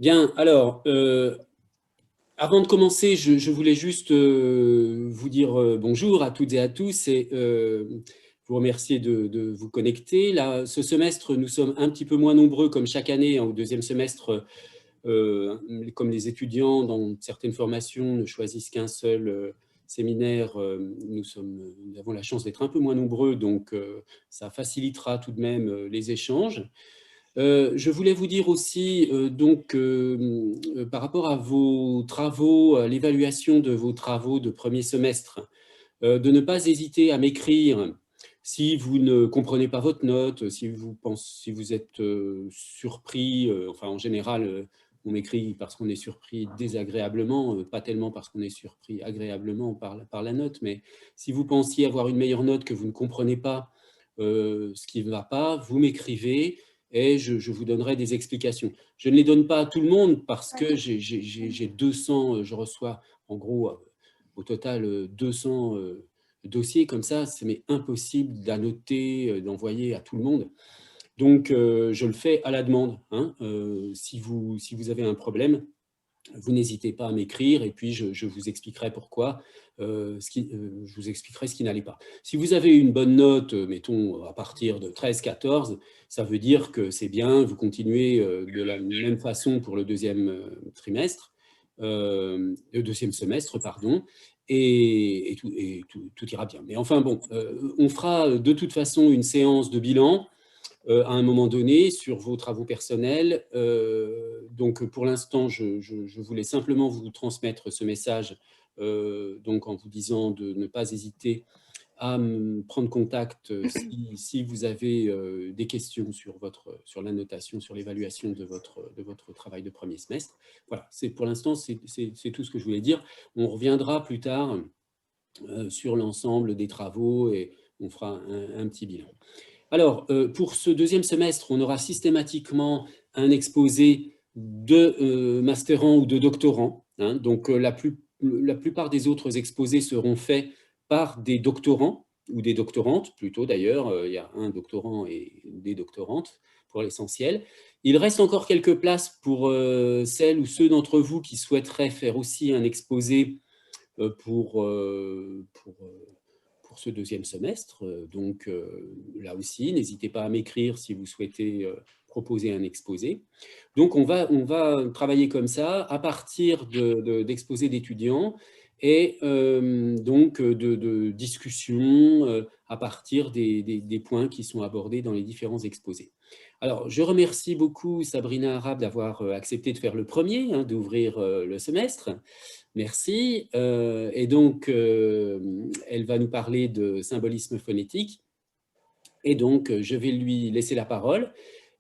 Bien, alors, avant de commencer, je voulais juste vous dire bonjour à toutes et à tous et vous remercier de vous connecter. Là, ce semestre, nous sommes un petit peu moins nombreux comme chaque année, hein, au deuxième semestre, comme les étudiants dans certaines formations ne choisissent qu'un seul séminaire, nous avons la chance d'être un peu moins nombreux, donc ça facilitera tout de même les échanges. Je voulais vous dire aussi, par rapport à vos travaux, à l'évaluation de vos travaux de premier semestre, de ne pas hésiter à m'écrire si vous ne comprenez pas votre note, si vous êtes surpris, enfin en général, on m'écrit parce qu'on est surpris désagréablement, pas tellement parce qu'on est surpris agréablement par la note, mais si vous pensiez avoir une meilleure note que vous ne comprenez pas ce qui ne va pas, vous m'écrivez et je vous donnerai des explications. Je ne les donne pas à tout le monde parce que j'ai 200, je reçois en gros au total 200 dossiers comme ça, c'est impossible d'annoter, d'envoyer à tout le monde. Donc, je le fais à la demande, hein. Si vous avez un problème, vous n'hésitez pas à m'écrire et puis je vous expliquerai pourquoi, je vous expliquerai ce qui n'allait pas. Si vous avez une bonne note, mettons à partir de 13-14, ça veut dire que c'est bien, vous continuez de la même façon pour le deuxième trimestre, le deuxième semestre, pardon, tout ira bien. Mais enfin bon, on fera de toute façon une séance de bilan à un moment donné sur vos travaux personnels. Donc, pour l'instant, je voulais simplement vous transmettre ce message donc en vous disant de ne pas hésiter à me prendre contact si vous avez des questions sur la notation, sur l'évaluation de votre travail de premier semestre. Voilà, pour l'instant, c'est tout ce que je voulais dire. On reviendra plus tard sur l'ensemble des travaux et on fera un petit bilan. Alors, pour ce deuxième semestre, on aura systématiquement un exposé de masterants ou de doctorants, hein. Donc, la plupart des autres exposés seront faits par des doctorants ou des doctorantes, plutôt d'ailleurs. Il y a un doctorant et des doctorantes pour l'essentiel. Il reste encore quelques places pour celles ou ceux d'entre vous qui souhaiteraient faire aussi un exposé pour ce deuxième semestre. Donc là aussi, n'hésitez pas à m'écrire si vous souhaitez proposer un exposé. Donc on va travailler comme ça à partir d'exposés d'étudiants et donc de discussions à partir des points qui sont abordés dans les différents exposés. Alors, je remercie beaucoup Sabrina Arabe d'avoir accepté de faire le premier, hein, d'ouvrir le semestre. Merci. Et donc, elle va nous parler de symbolisme phonétique. Et donc, je vais lui laisser la parole.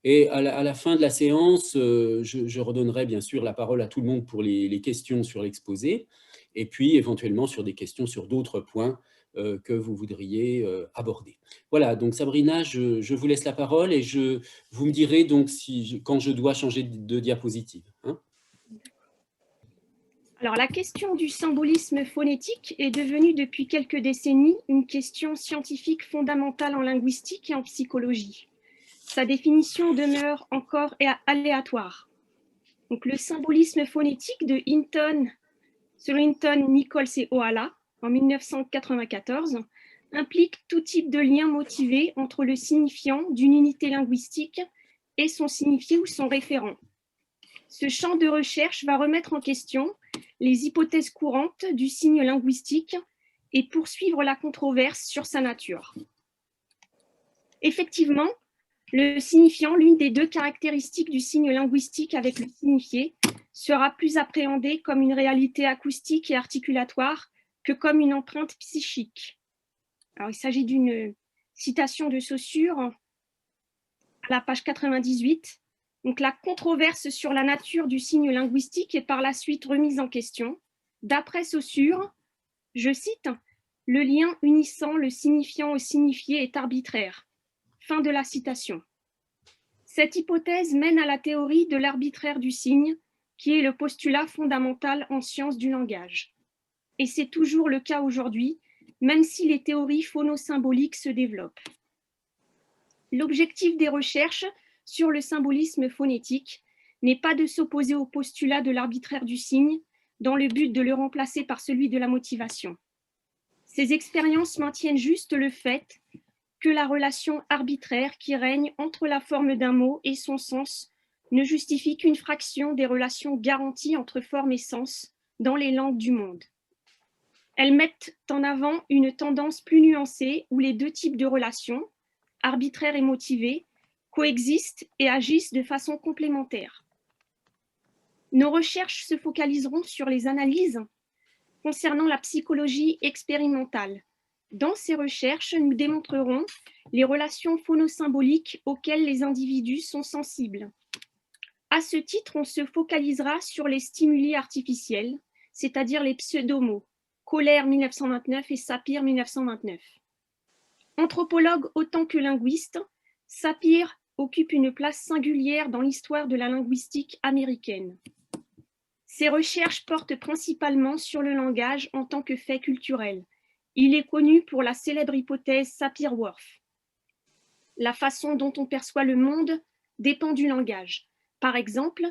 Et à la fin de la séance, je redonnerai bien sûr la parole à tout le monde pour les questions sur l'exposé, et puis éventuellement sur des questions sur d'autres points que vous voudriez aborder. Voilà, donc Sabrina, je vous laisse la parole et vous me direz donc quand je dois changer de diapositive, hein. Alors, la question du symbolisme phonétique est devenue depuis quelques décennies une question scientifique fondamentale en linguistique et en psychologie. Sa définition demeure encore aléatoire. Donc, le symbolisme phonétique de Sir Hinton, Nichols et Ohala, en 1994, implique tout type de lien motivé entre le signifiant d'une unité linguistique et son signifié ou son référent. Ce champ de recherche va remettre en question les hypothèses courantes du signe linguistique et poursuivre la controverse sur sa nature. Effectivement, le signifiant, l'une des deux caractéristiques du signe linguistique avec le signifié, sera plus appréhendé comme une réalité acoustique et articulatoire que comme une empreinte psychique. Alors, il s'agit d'une citation de Saussure à la page 98. Donc, la controverse sur la nature du signe linguistique est par la suite remise en question. D'après Saussure, je cite, « Le lien unissant le signifiant au signifié est arbitraire. » Fin de la citation. Cette hypothèse mène à la théorie de l'arbitraire du signe, qui est le postulat fondamental en sciences du langage. Et c'est toujours le cas aujourd'hui, même si les théories phonosymboliques se développent. L'objectif des recherches sur le symbolisme phonétique n'est pas de s'opposer au postulat de l'arbitraire du signe dans le but de le remplacer par celui de la motivation. Ces expériences maintiennent juste le fait que la relation arbitraire qui règne entre la forme d'un mot et son sens ne justifie qu'une fraction des relations garanties entre forme et sens dans les langues du monde. Elles mettent en avant une tendance plus nuancée où les deux types de relations, arbitraires et motivées, coexistent et agissent de façon complémentaire. Nos recherches se focaliseront sur les analyses concernant la psychologie expérimentale. Dans ces recherches, nous démontrerons les relations phonosymboliques auxquelles les individus sont sensibles. À ce titre, on se focalisera sur les stimuli artificiels, c'est-à-dire les pseudomots, Kohler 1929 et Sapir 1929. Anthropologue autant que linguiste, Sapir occupe une place singulière dans l'histoire de la linguistique américaine. Ses recherches portent principalement sur le langage en tant que fait culturel. Il est connu pour la célèbre hypothèse Sapir-Whorf. La façon dont on perçoit le monde dépend du langage. Par exemple,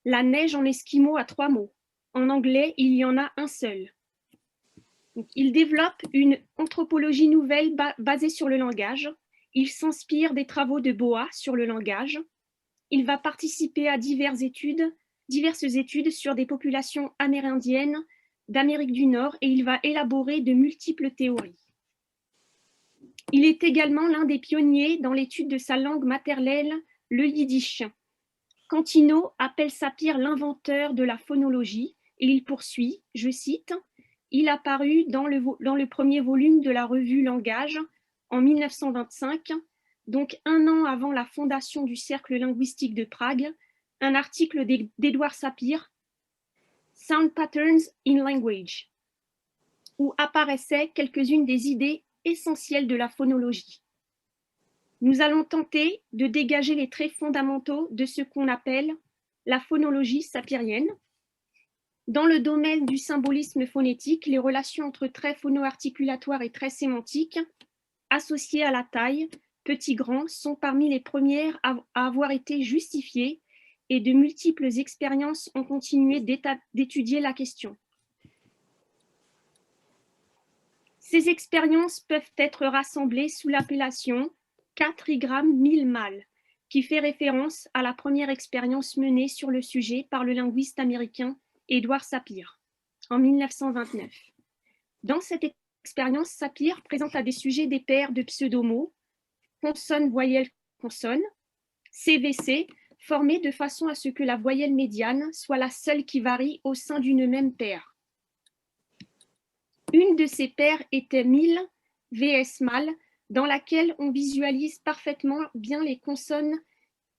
la neige en esquimau a 3 mots. En anglais, il y en a un seul. Il développe une anthropologie nouvelle basée sur le langage. Il s'inspire des travaux de Boas sur le langage. Il va participer à diverses études sur des populations amérindiennes d'Amérique du Nord et il va élaborer de multiples théories. Il est également l'un des pionniers dans l'étude de sa langue maternelle, le yiddish. Cantino appelle Sapir l'inventeur de la phonologie et il poursuit, je cite, « Il a paru dans le premier volume de la revue Langage en 1925, donc 1 an avant la fondation du Cercle linguistique de Prague, un article d'Edward Sapir, Sound Patterns in Language, où apparaissaient quelques-unes des idées essentielles de la phonologie. Nous allons tenter de dégager les traits fondamentaux de ce qu'on appelle la phonologie sapirienne. Dans le domaine du symbolisme phonétique, les relations entre traits phono-articulatoires et traits sémantiques associés à la taille, petit-grand, sont parmi les premières à avoir été justifiées et de multiples expériences ont continué d'étudier la question. Ces expériences peuvent être rassemblées sous l'appellation 4 trigrammes 1000 mâles, qui fait référence à la première expérience menée sur le sujet par le linguiste américain Edward Sapir en 1929. Dans cette expérience, Sapir présente à des sujets des paires de pseudomots, consonne, voyelle, consonne, CVC, formés de façon à ce que la voyelle médiane soit la seule qui varie au sein d'une même paire. Une de ces paires était 1000 VS mâle, dans laquelle on visualise parfaitement bien les consonnes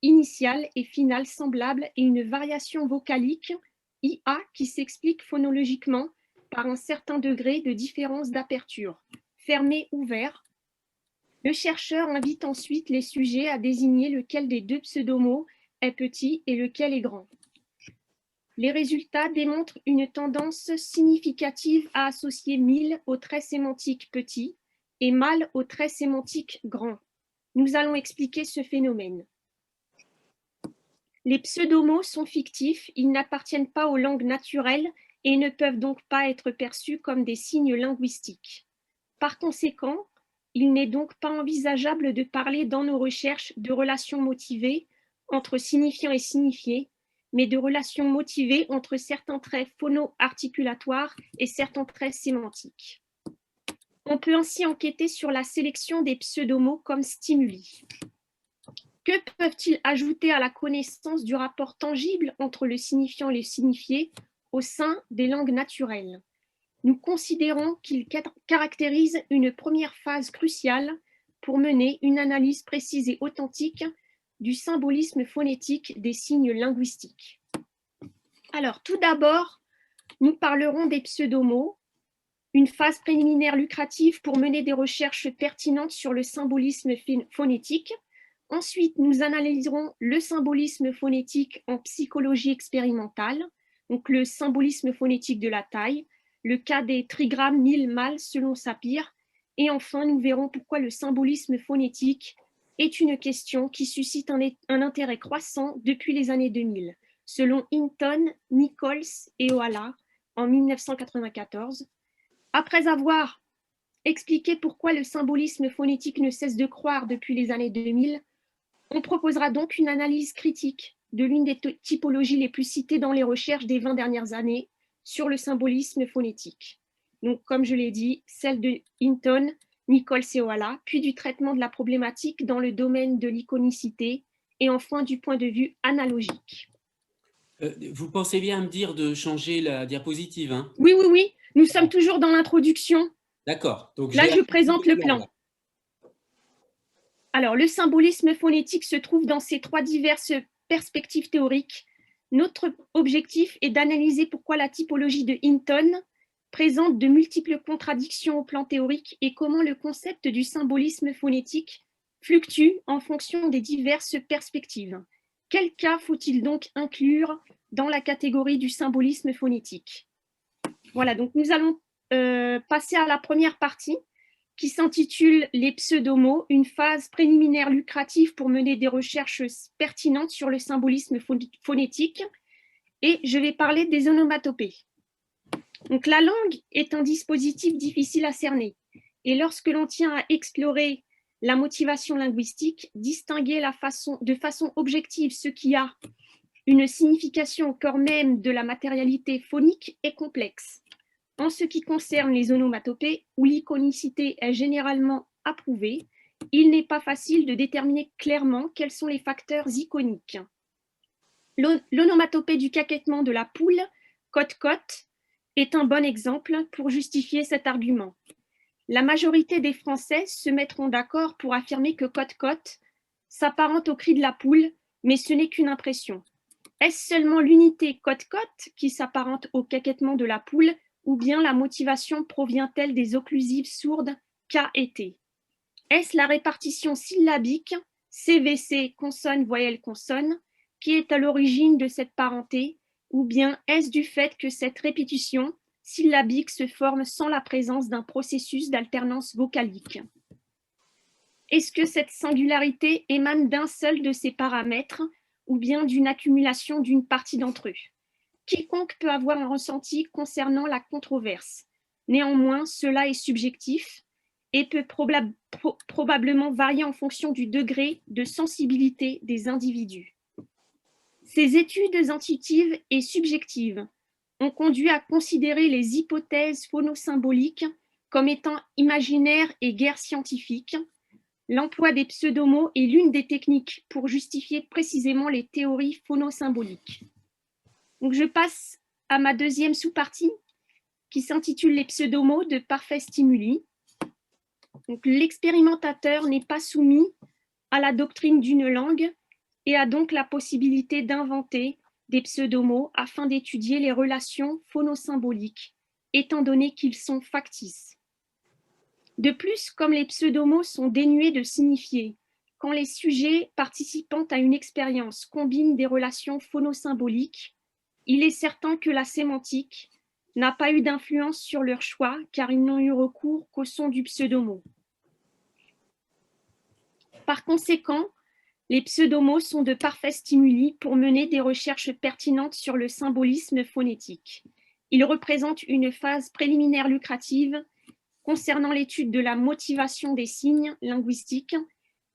initiales et finales semblables et une variation vocalique, IA, qui s'explique phonologiquement par un certain degré de différence d'aperture, fermé, ouvert. Le chercheur invite ensuite les sujets à désigner lequel des deux pseudomots est petit et lequel est grand. Les résultats démontrent une tendance significative à associer 1000 au trait sémantique petit et mâle au trait sémantique grand. Nous allons expliquer ce phénomène. Les pseudomots sont fictifs, ils n'appartiennent pas aux langues naturelles et ne peuvent donc pas être perçus comme des signes linguistiques. Par conséquent, il n'est donc pas envisageable de parler dans nos recherches de relations motivées entre signifiants et signifiés, mais de relations motivées entre certains traits phono-articulatoires et certains traits sémantiques. On peut ainsi enquêter sur la sélection des pseudomots comme stimuli. Que peuvent-ils ajouter à la connaissance du rapport tangible entre le signifiant et le signifié au sein des langues naturelles? Nous considérons qu'ils caractérisent une première phase cruciale pour mener une analyse précise et authentique du symbolisme phonétique des signes linguistiques. Alors, tout d'abord, nous parlerons des pseudomots, une phase préliminaire lucrative pour mener des recherches pertinentes sur le symbolisme phonétique. Ensuite, nous analyserons le symbolisme phonétique en psychologie expérimentale, donc le symbolisme phonétique de la taille, le cas des trigrammes 1000 mâles selon Sapir, et enfin, nous verrons pourquoi le symbolisme phonétique est une question qui suscite un intérêt croissant depuis les années 2000. selon Hinton, Nichols et Oala en 1994. Après avoir expliqué pourquoi le symbolisme phonétique ne cesse de croître depuis les années 2000, on proposera donc une analyse critique de l'une des typologies les plus citées dans les recherches des 20 dernières années sur le symbolisme phonétique. Donc, comme je l'ai dit, celle de Hinton, Nichols et Oala, puis du traitement de la problématique dans le domaine de l'iconicité et enfin du point de vue analogique. Vous pensez bien me dire de changer la diapositive, hein? Oui, oui, oui, nous sommes toujours dans l'introduction. D'accord. Donc Là, je présente le plan. Alors, le symbolisme phonétique se trouve dans ces trois diverses perspectives théoriques. Notre objectif est d'analyser pourquoi la typologie de Hinton présente de multiples contradictions au plan théorique et comment le concept du symbolisme phonétique fluctue en fonction des diverses perspectives. Quel cas faut-il donc inclure dans la catégorie du symbolisme phonétique? Voilà, donc nous allons passer à la première partie qui s'intitule « Les pseudomots, une phase préliminaire lucrative pour mener des recherches pertinentes sur le symbolisme phonétique ». Et je vais parler des onomatopées. Donc, la langue est un dispositif difficile à cerner. Et lorsque l'on tient à explorer la motivation linguistique, distinguer de façon objective ce qui a une signification au cœur même de la matérialité phonique est complexe. En ce qui concerne les onomatopées, où l'iconicité est généralement approuvée, il n'est pas facile de déterminer clairement quels sont les facteurs iconiques. L'onomatopée du caquettement de la poule, cote-cote, est un bon exemple pour justifier cet argument. La majorité des Français se mettront d'accord pour affirmer que cote-cote s'apparente au cri de la poule, mais ce n'est qu'une impression. Est-ce seulement l'unité cote-cote qui s'apparente au caquettement de la poule, ou bien la motivation provient-elle des occlusives sourdes K et T? Est-ce la répartition syllabique CVC consonne voyelle consonne qui est à l'origine de cette parenté, ou bien est-ce du fait que cette répétition syllabique se forme sans la présence d'un processus d'alternance vocalique? Est-ce que cette singularité émane d'un seul de ces paramètres ou bien d'une accumulation d'une partie d'entre eux? Quiconque peut avoir un ressenti concernant la controverse. Néanmoins, cela est subjectif et peut probablement varier en fonction du degré de sensibilité des individus. Ces études intuitives et subjectives ont conduit à considérer les hypothèses phonosymboliques comme étant imaginaires et guère scientifiques. L'emploi des pseudomots est l'une des techniques pour justifier précisément les théories phonosymboliques. Donc, je passe à ma deuxième sous-partie qui s'intitule « Les pseudomots de parfaits stimuli ». L'expérimentateur n'est pas soumis à la doctrine d'une langue et a donc la possibilité d'inventer des pseudomots afin d'étudier les relations phonosymboliques, étant donné qu'ils sont factices. De plus, comme les pseudomots sont dénués de signifier, quand les sujets participant à une expérience combinent des relations phonosymboliques, il est certain que la sémantique n'a pas eu d'influence sur leur choix car ils n'ont eu recours qu'au son du pseudomot. Par conséquent, les pseudomots sont de parfaits stimuli pour mener des recherches pertinentes sur le symbolisme phonétique. Ils représentent une phase préliminaire lucrative concernant l'étude de la motivation des signes linguistiques.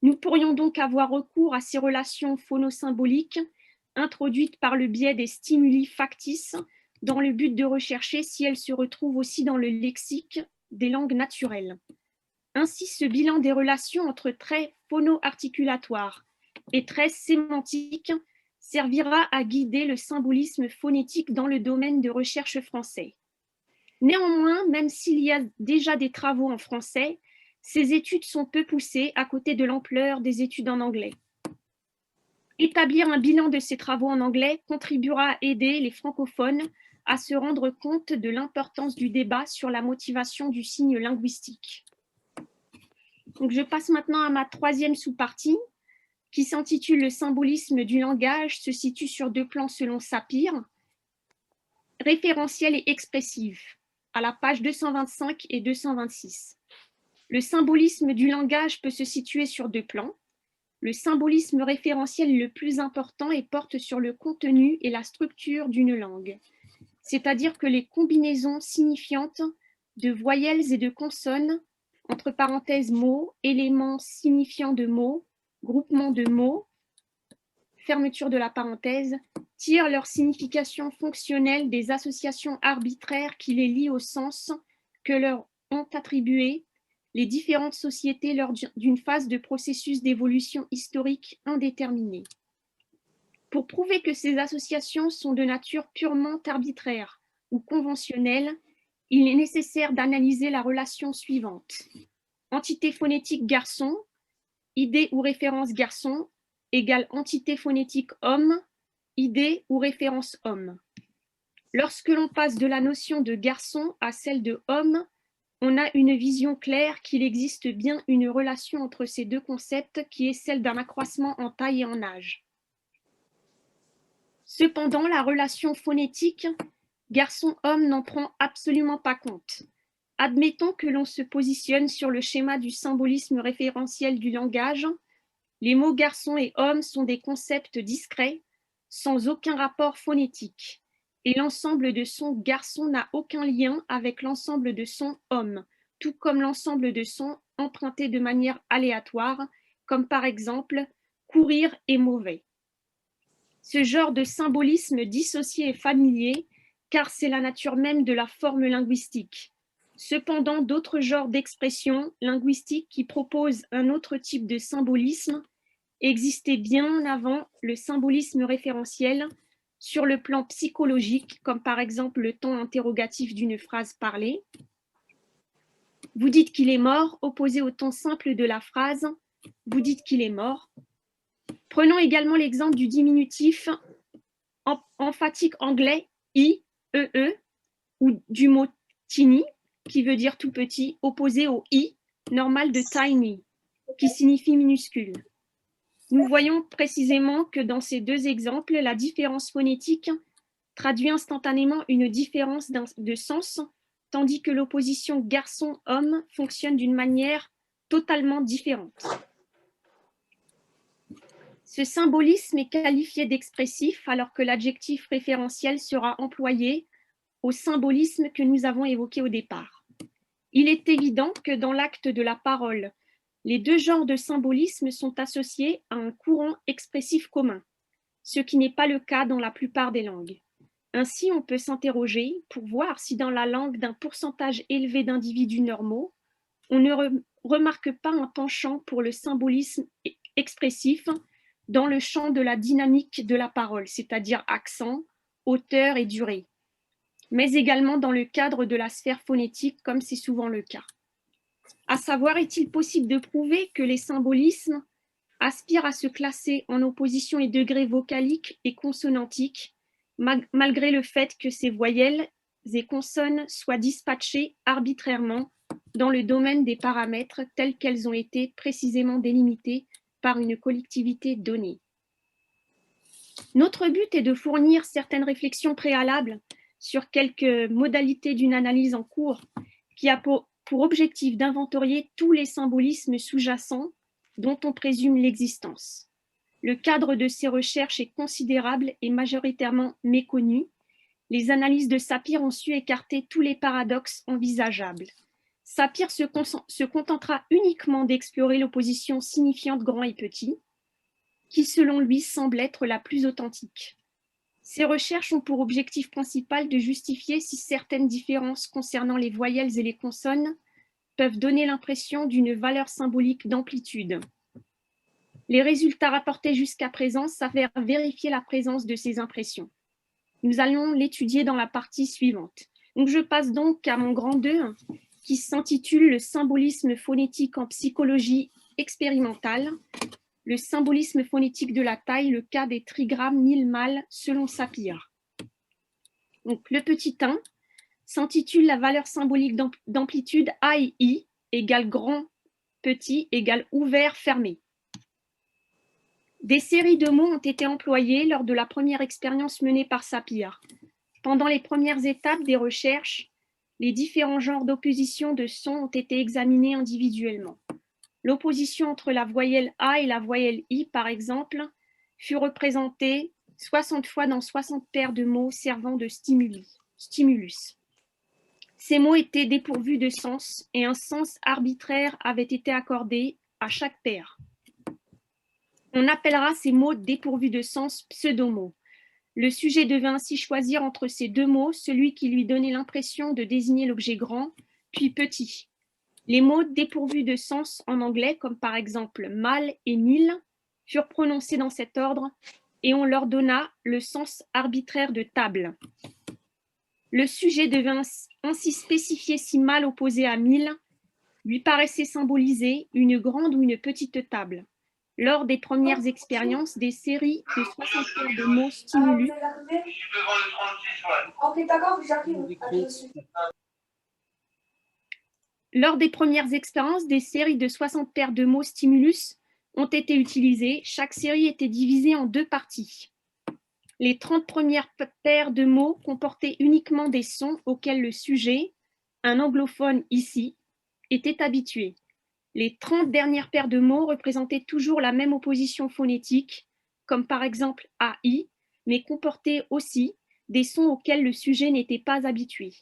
Nous pourrions donc avoir recours à ces relations phonosymboliques introduites par le biais des stimuli factices dans le but de rechercher si elles se retrouvent aussi dans le lexique des langues naturelles. Ainsi, ce bilan des relations entre traits phono-articulatoires et traits sémantiques servira à guider le symbolisme phonétique dans le domaine de recherche français. Néanmoins, même s'il y a déjà des travaux en français, ces études sont peu poussées à côté de l'ampleur des études en anglais. Établir un bilan de ces travaux en anglais contribuera à aider les francophones à se rendre compte de l'importance du débat sur la motivation du signe linguistique. Donc, je passe maintenant à ma troisième sous-partie qui s'intitule « Le symbolisme du langage se situe sur deux plans selon Sapir, référentiel et expressif » à la page 225 et 226. Le symbolisme du langage peut se situer sur deux plans. le symbolisme référentiel le plus important et porte sur le contenu et la structure d'une langue, c'est-à-dire que les combinaisons signifiantes de voyelles et de consonnes, entre parenthèses mots, éléments signifiants de mots, groupements de mots, fermeture de la parenthèse, tirent leur signification fonctionnelle des associations arbitraires qui les lient au sens que leur ont attribué les différentes sociétés lors d'une phase de processus d'évolution historique indéterminée. Pour prouver que ces associations sont de nature purement arbitraire ou conventionnelle, il est nécessaire d'analyser la relation suivante. Entité phonétique garçon, idée ou référence garçon, égale entité phonétique homme, idée ou référence homme. Lorsque l'on passe de la notion de garçon à celle de homme, on a une vision claire qu'il existe bien une relation entre ces deux concepts qui est celle d'un accroissement en taille et en âge. Cependant, la relation phonétique garçon-homme n'en prend absolument pas compte. Admettons que l'on se positionne sur le schéma du symbolisme référentiel du langage. Les mots garçon et homme sont des concepts discrets, sans aucun rapport phonétique. Et l'ensemble de sons garçon n'a aucun lien avec l'ensemble de sons homme, tout comme l'ensemble de sons empruntés de manière aléatoire, comme par exemple courir est mauvais. Ce genre de symbolisme dissocié est familier, car c'est la nature même de la forme linguistique. Cependant, d'autres genres d'expressions linguistiques qui proposent un autre type de symbolisme existaient bien avant le symbolisme référentiel sur le plan psychologique, comme par exemple le ton interrogatif d'une phrase parlée. Vous dites qu'il est mort, opposé au ton simple de la phrase « vous dites qu'il est mort ». Prenons également l'exemple du diminutif emphatique anglais « i », « e », ou du mot « tiny », qui veut dire tout petit, opposé au « i » normal de « tiny », qui signifie minuscule. Nous voyons précisément que dans ces deux exemples, la différence phonétique traduit instantanément une différence de sens, tandis que l'opposition garçon-homme fonctionne d'une manière totalement différente. Ce symbolisme est qualifié d'expressif alors que l'adjectif référentiel sera employé au symbolisme que nous avons évoqué au départ. Il est évident que dans l'acte de la parole, les deux genres de symbolisme sont associés à un courant expressif commun, ce qui n'est pas le cas dans la plupart des langues. Ainsi, on peut s'interroger pour voir si dans la langue d'un pourcentage élevé d'individus normaux, on ne remarque pas un penchant pour le symbolisme expressif dans le champ de la dynamique de la parole, c'est-à-dire accent, hauteur et durée, mais également dans le cadre de la sphère phonétique, comme c'est souvent le cas. À savoir, est-il possible de prouver que les symbolismes aspirent à se classer en opposition et degrés vocaliques et consonantiques, malgré le fait que ces voyelles et consonnes soient dispatchées arbitrairement dans le domaine des paramètres tels qu'elles ont été précisément délimitées par une collectivité donnée. Notre but est de fournir certaines réflexions préalables sur quelques modalités d'une analyse en cours qui a pour objectif d'inventorier tous les symbolismes sous-jacents dont on présume l'existence. Le cadre de ces recherches est considérable et majoritairement méconnu. Les analyses de Sapir ont su écarter tous les paradoxes envisageables. Sapir se contentera uniquement d'explorer l'opposition signifiante grand et petit, qui selon lui semble être la plus authentique. Ces recherches ont pour objectif principal de justifier si certaines différences concernant les voyelles et les consonnes peuvent donner l'impression d'une valeur symbolique d'amplitude. Les résultats rapportés jusqu'à présent s'avèrent vérifier la présence de ces impressions. Nous allons l'étudier dans la partie suivante. Donc, je passe donc à mon grand 2, qui s'intitule « Le symbolisme phonétique en psychologie expérimentale ». Le symbolisme phonétique de la taille, le cas des trigrammes mille-mâles selon Sapir. Donc, le petit 1 s'intitule la valeur symbolique d'amplitude A et I égale grand, petit égale ouvert, fermé. Des séries de mots ont été employées lors de la première expérience menée par Sapir. Pendant les premières étapes des recherches, les différents genres d'opposition de sons ont été examinés individuellement. L'opposition entre la voyelle A et la voyelle I, par exemple, fut représentée 60 fois dans 60 paires de mots servant de stimulus. Ces mots étaient dépourvus de sens et un sens arbitraire avait été accordé à chaque paire. On appellera ces mots dépourvus de sens pseudomots. Le sujet devait ainsi choisir entre ces deux mots celui qui lui donnait l'impression de désigner l'objet grand, puis petit. Les mots dépourvus de sens en anglais, comme par exemple mal et mille, furent prononcés dans cet ordre et on leur donna le sens arbitraire de table. Le sujet devait ainsi spécifier si mal opposé à mille lui paraissait symboliser une grande ou une petite table. Lors des premières expériences des séries de 60 paires de mots stimulus, lors des premières expériences, des séries de 60 paires de mots stimulus ont été utilisées. Chaque série était divisée en deux parties. Les 30 premières paires de mots comportaient uniquement des sons auxquels le sujet, un anglophone ici, était habitué. Les 30 dernières paires de mots représentaient toujours la même opposition phonétique, comme par exemple AI, mais comportaient aussi des sons auxquels le sujet n'était pas habitué.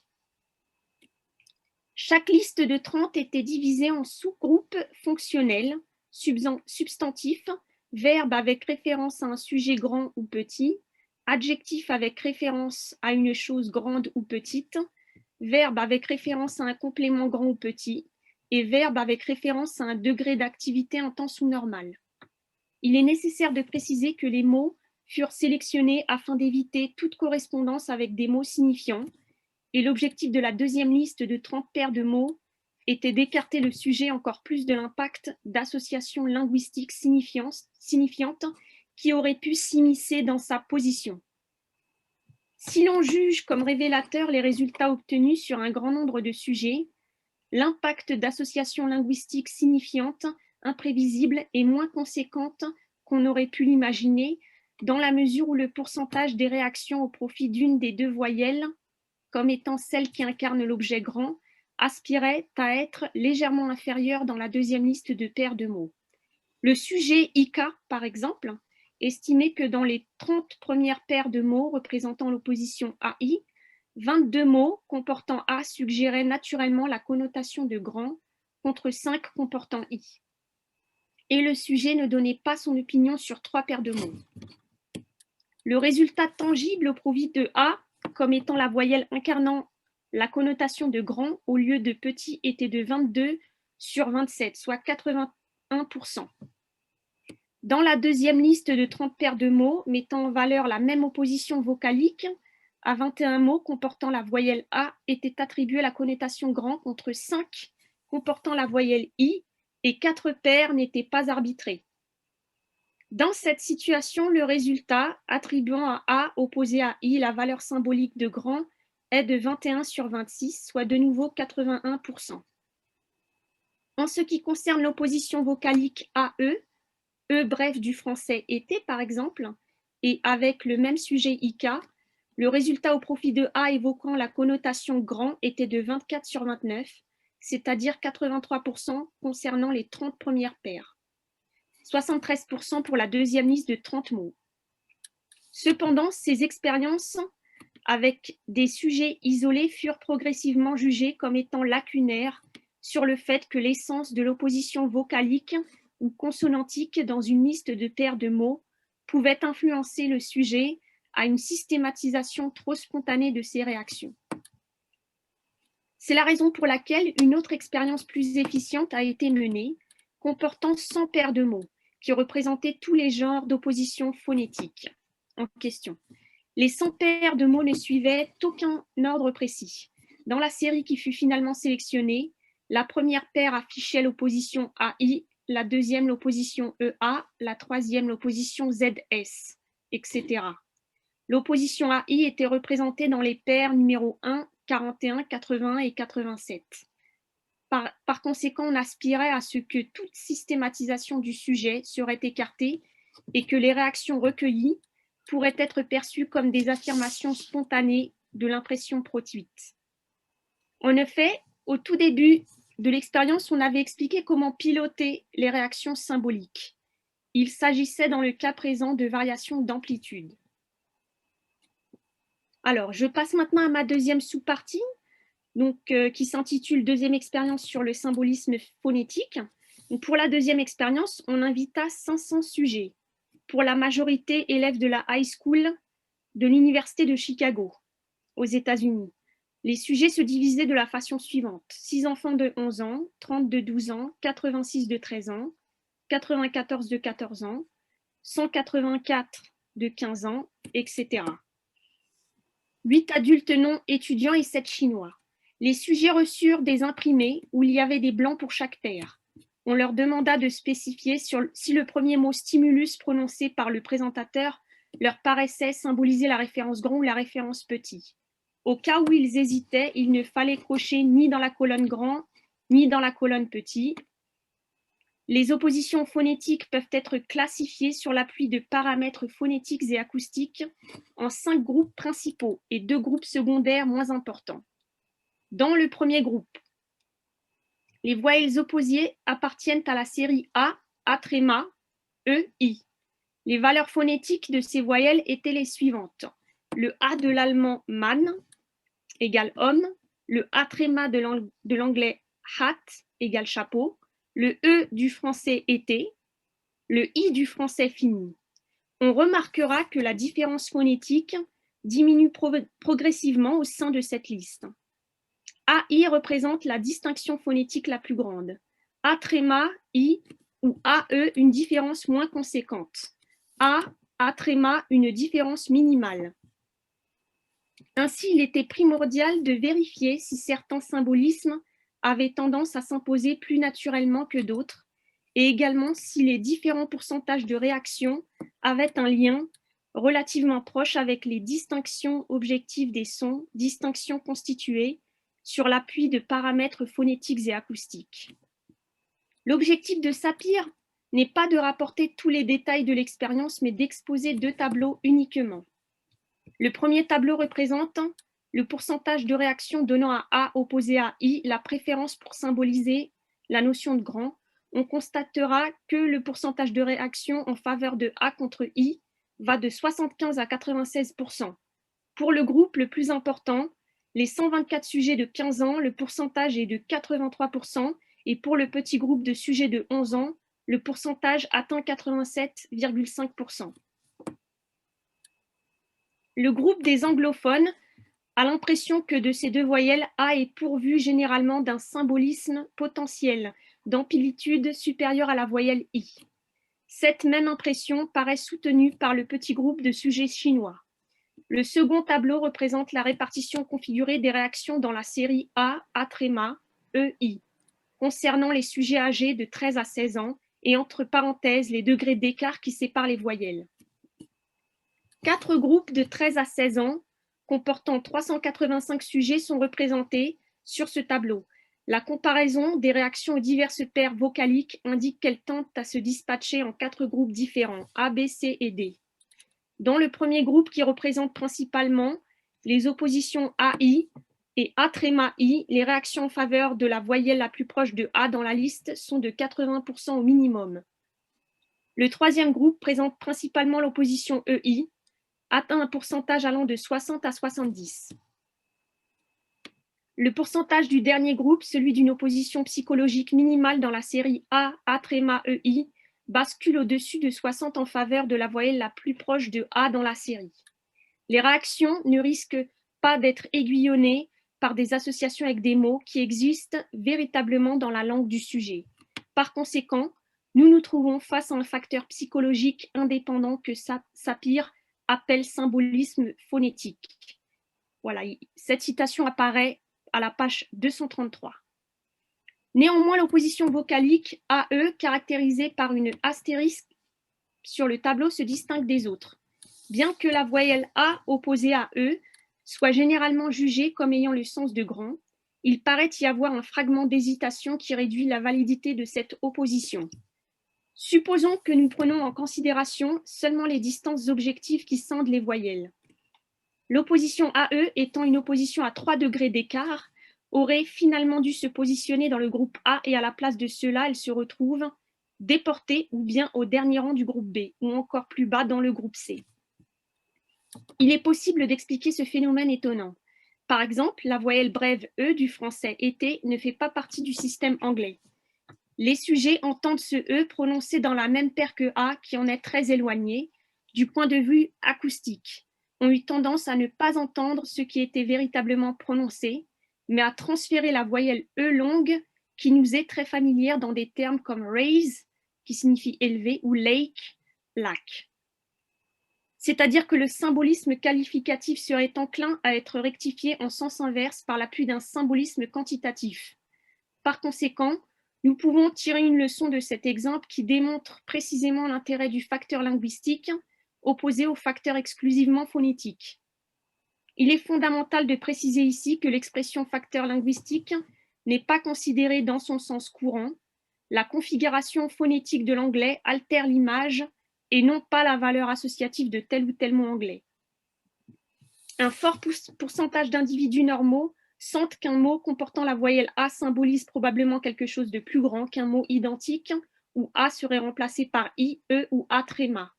Chaque liste de 30 était divisée en sous-groupes fonctionnels, substantifs, verbe avec référence à un sujet grand ou petit, adjectif avec référence à une chose grande ou petite, verbe avec référence à un complément grand ou petit, et verbe avec référence à un degré d'activité intense ou normal. Il est nécessaire de préciser que les mots furent sélectionnés afin d'éviter toute correspondance avec des mots signifiants, et l'objectif de la deuxième liste de 30 paires de mots était d'écarter le sujet encore plus de l'impact d'associations linguistiques signifiantes qui auraient pu s'immiscer dans sa position. Si l'on juge comme révélateur les résultats obtenus sur un grand nombre de sujets, l'impact d'associations linguistiques signifiantes, imprévisibles et moins conséquentes qu'on aurait pu l'imaginer, dans la mesure où le pourcentage des réactions au profit d'une des deux voyelles, comme étant celle qui incarne l'objet grand, aspirait à être légèrement inférieur dans la deuxième liste de paires de mots. Le sujet IK, par exemple, estimait que dans les 30 premières paires de mots représentant l'opposition AI, 22 mots comportant A suggéraient naturellement la connotation de grand contre 5 comportant I. Et le sujet ne donnait pas son opinion sur 3 paires de mots. Le résultat tangible au profit de A, comme étant la voyelle incarnant la connotation de grand au lieu de petit, était de 22 sur 27, soit 81%. Dans la deuxième liste de 30 paires de mots mettant en valeur la même opposition vocalique, à 21 mots comportant la voyelle A était attribuée la connotation grand contre 5 comportant la voyelle I et 4 paires n'étaient pas arbitrées. Dans cette situation, le résultat attribuant à A opposé à I la valeur symbolique de grand est de 21 sur 26, soit de nouveau 81%. En ce qui concerne l'opposition vocalique AE, E bref du français été par exemple, et avec le même sujet IK, le résultat au profit de A évoquant la connotation grand était de 24 sur 29, c'est-à-dire 83% concernant les 30 premières paires, 73% pour la deuxième liste de 30 mots. Cependant, ces expériences avec des sujets isolés furent progressivement jugées comme étant lacunaires sur le fait que l'essence de l'opposition vocalique ou consonantique dans une liste de paires de mots pouvait influencer le sujet à une systématisation trop spontanée de ses réactions. C'est la raison pour laquelle une autre expérience plus efficiente a été menée, comportant 100 paires de mots, qui représentaient tous les genres d'opposition phonétique en question. Les 100 paires de mots ne suivaient aucun ordre précis. Dans la série qui fut finalement sélectionnée, la première paire affichait l'opposition AI, la deuxième l'opposition EA, la troisième l'opposition ZS, etc. L'opposition AI était représentée dans les paires numéro 1, 41, 80 et 87. Par conséquent, on aspirait à ce que toute systématisation du sujet serait écartée et que les réactions recueillies pourraient être perçues comme des affirmations spontanées de l'impression produite. En effet, au tout début de l'expérience, on avait expliqué comment piloter les réactions symboliques. Il s'agissait dans le cas présent de variations d'amplitude. Alors, je passe maintenant à ma deuxième sous-partie, qui s'intitule « Deuxième expérience sur le symbolisme phonétique ». Pour la deuxième expérience, on invita 500 sujets, pour la majorité élèves de la high school de l'Université de Chicago, aux États-Unis. Les sujets se divisaient de la façon suivante: 6 enfants de 11 ans, 30 de 12 ans, 86 de 13 ans, 94 de 14 ans, 184 de 15 ans, etc. 8 adultes non étudiants et 7 Chinois. Les sujets reçurent des imprimés où il y avait des blancs pour chaque paire. On leur demanda de spécifier si le premier mot stimulus prononcé par le présentateur leur paraissait symboliser la référence grand ou la référence petit. Au cas où ils hésitaient, il ne fallait cocher ni dans la colonne grand, ni dans la colonne petit. Les oppositions phonétiques peuvent être classifiées sur l'appui de paramètres phonétiques et acoustiques en 5 groupes principaux et 2 groupes secondaires moins importants. Dans le premier groupe, les voyelles opposées appartiennent à la série A, A-, E, I. Les valeurs phonétiques de ces voyelles étaient les suivantes. Le A de l'allemand Mann égale homme, le A' de l'anglais hat égale chapeau, le E du français été, le I du français fini. On remarquera que la différence phonétique diminue progressivement au sein de cette liste. AI représente la distinction phonétique la plus grande. A', I ou AE, une différence moins conséquente. A', une différence minimale. Ainsi, il était primordial de vérifier si certains symbolismes avaient tendance à s'imposer plus naturellement que d'autres, et également si les différents pourcentages de réaction avaient un lien relativement proche avec les distinctions objectives des sons, distinctions constituées sur l'appui de paramètres phonétiques et acoustiques. L'objectif de SAPIR n'est pas de rapporter tous les détails de l'expérience, mais d'exposer 2 tableaux uniquement. Le premier tableau représente le pourcentage de réaction donnant à A opposé à I la préférence pour symboliser la notion de grand. On constatera que le pourcentage de réaction en faveur de A contre I va de 75 à 96%. Pour le groupe le plus important, les 124 sujets de 15 ans, le pourcentage est de 83%, et pour le petit groupe de sujets de 11 ans, le pourcentage atteint 87,5%. Le groupe des anglophones a l'impression que de ces 2 voyelles, A est pourvu généralement d'un symbolisme potentiel d'amplitude supérieure à la voyelle I. Cette même impression paraît soutenue par le petit groupe de sujets chinois. Le second tableau représente la répartition configurée des réactions dans la série A, A', E, I, concernant les sujets âgés de 13 à 16 ans et entre parenthèses les degrés d'écart qui séparent les voyelles. 4 groupes de 13 à 16 ans comportant 385 sujets sont représentés sur ce tableau. La comparaison des réactions aux diverses paires vocaliques indique qu'elles tentent à se dispatcher en 4 groupes différents, A, B, C et D. Dans le premier groupe, qui représente principalement les oppositions AI et A'-I, les réactions en faveur de la voyelle la plus proche de A dans la liste sont de 80% au minimum. Le troisième groupe présente principalement l'opposition EI, atteint un pourcentage allant de 60 à 70. Le pourcentage du dernier groupe, celui d'une opposition psychologique minimale dans la série A, A'-EI, bascule au-dessus de 60 en faveur de la voyelle la plus proche de A dans la série. Les réactions ne risquent pas d'être aiguillonnées par des associations avec des mots qui existent véritablement dans la langue du sujet. Par conséquent, nous nous trouvons face à un facteur psychologique indépendant que Sapir appelle symbolisme phonétique. Voilà, cette citation apparaît à la page 233. Néanmoins, l'opposition vocalique AE, caractérisée par une astérisque sur le tableau, se distingue des autres. Bien que la voyelle A opposée à E soit généralement jugée comme ayant le sens de grand, il paraît y avoir un fragment d'hésitation qui réduit la validité de cette opposition. Supposons que nous prenons en considération seulement les distances objectives qui scindent les voyelles. L'opposition AE étant une opposition à 3 degrés d'écart, aurait finalement dû se positionner dans le groupe A et à la place de cela, elle se retrouve déportée ou bien au dernier rang du groupe B ou encore plus bas dans le groupe C. Il est possible d'expliquer ce phénomène étonnant. Par exemple, la voyelle brève E du français été ne fait pas partie du système anglais. Les sujets entendent ce E prononcé dans la même paire que A qui en est très éloigné, du point de vue acoustique, ont eu tendance à ne pas entendre ce qui était véritablement prononcé, mais à transférer la voyelle E longue qui nous est très familière dans des termes comme raise, qui signifie élevé, ou lake, lac. C'est-à-dire que le symbolisme qualificatif serait enclin à être rectifié en sens inverse par l'appui d'un symbolisme quantitatif. Par conséquent, nous pouvons tirer une leçon de cet exemple qui démontre précisément l'intérêt du facteur linguistique opposé au facteur exclusivement phonétique. Il est fondamental de préciser ici que l'expression facteur linguistique n'est pas considérée dans son sens courant. La configuration phonétique de l'anglais altère l'image et non pas la valeur associative de tel ou tel mot anglais. Un fort pourcentage d'individus normaux sentent qu'un mot comportant la voyelle A symbolise probablement quelque chose de plus grand qu'un mot identique où A serait remplacé par I, E ou A tréma.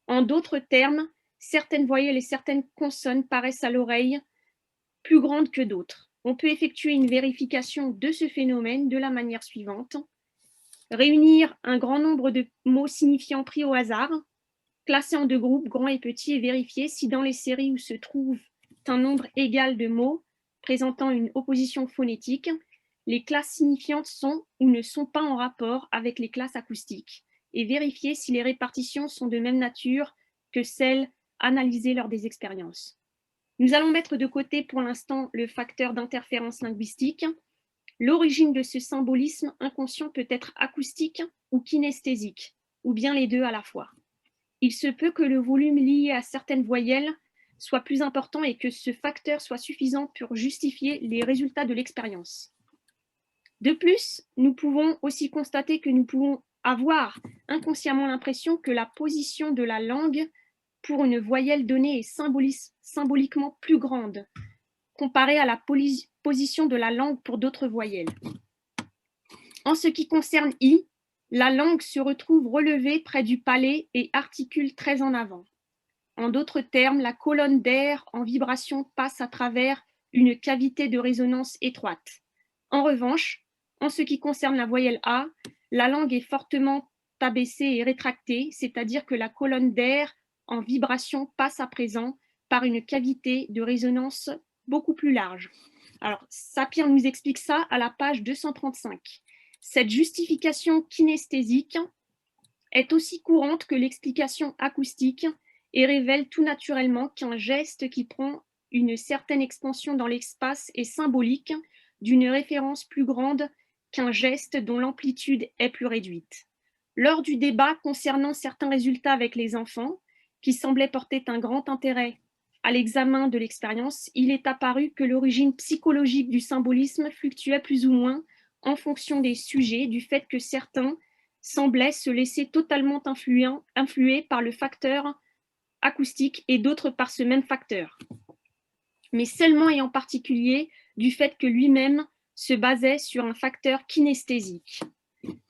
En d'autres termes, certaines voyelles et certaines consonnes paraissent à l'oreille plus grandes que d'autres. On peut effectuer une vérification de ce phénomène de la manière suivante. Réunir un grand nombre de mots signifiants pris au hasard, classer en deux groupes, grands et petits, et vérifier si dans les séries où se trouve un nombre égal de mots présentant une opposition phonétique, les classes signifiantes sont ou ne sont pas en rapport avec les classes acoustiques, et vérifier si les répartitions sont de même nature que celles analysées lors des expériences. Nous allons mettre de côté pour l'instant le facteur d'interférence linguistique. L'origine de ce symbolisme inconscient peut être acoustique ou kinesthésique, ou bien les deux à la fois. Il se peut que le volume lié à certaines voyelles soit plus important et que ce facteur soit suffisant pour justifier les résultats de l'expérience. De plus, nous pouvons aussi constater que nous pouvons avoir inconsciemment l'impression que la position de la langue pour une voyelle donnée est symboliquement plus grande comparée à la position de la langue pour d'autres voyelles. En ce qui concerne I, la langue se retrouve relevée près du palais et articule très en avant. En d'autres termes, la colonne d'air en vibration passe à travers une cavité de résonance étroite. En revanche, en ce qui concerne la voyelle A, la langue est fortement abaissée et rétractée, c'est-à-dire que la colonne d'air en vibration passe à présent par une cavité de résonance beaucoup plus large. Alors, Sapir nous explique ça à la page 235. Cette justification kinesthésique est aussi courante que l'explication acoustique et révèle tout naturellement qu'un geste qui prend une certaine expansion dans l'espace est symbolique d'une référence plus grande qu'un geste dont l'amplitude est plus réduite. Lors du débat concernant certains résultats avec les enfants, qui semblaient porter un grand intérêt à l'examen de l'expérience, il est apparu que l'origine psychologique du symbolisme fluctuait plus ou moins en fonction des sujets, du fait que certains semblaient se laisser totalement influer par le facteur acoustique et d'autres par ce même facteur, mais seulement et en particulier du fait que lui-même se basait sur un facteur kinesthésique.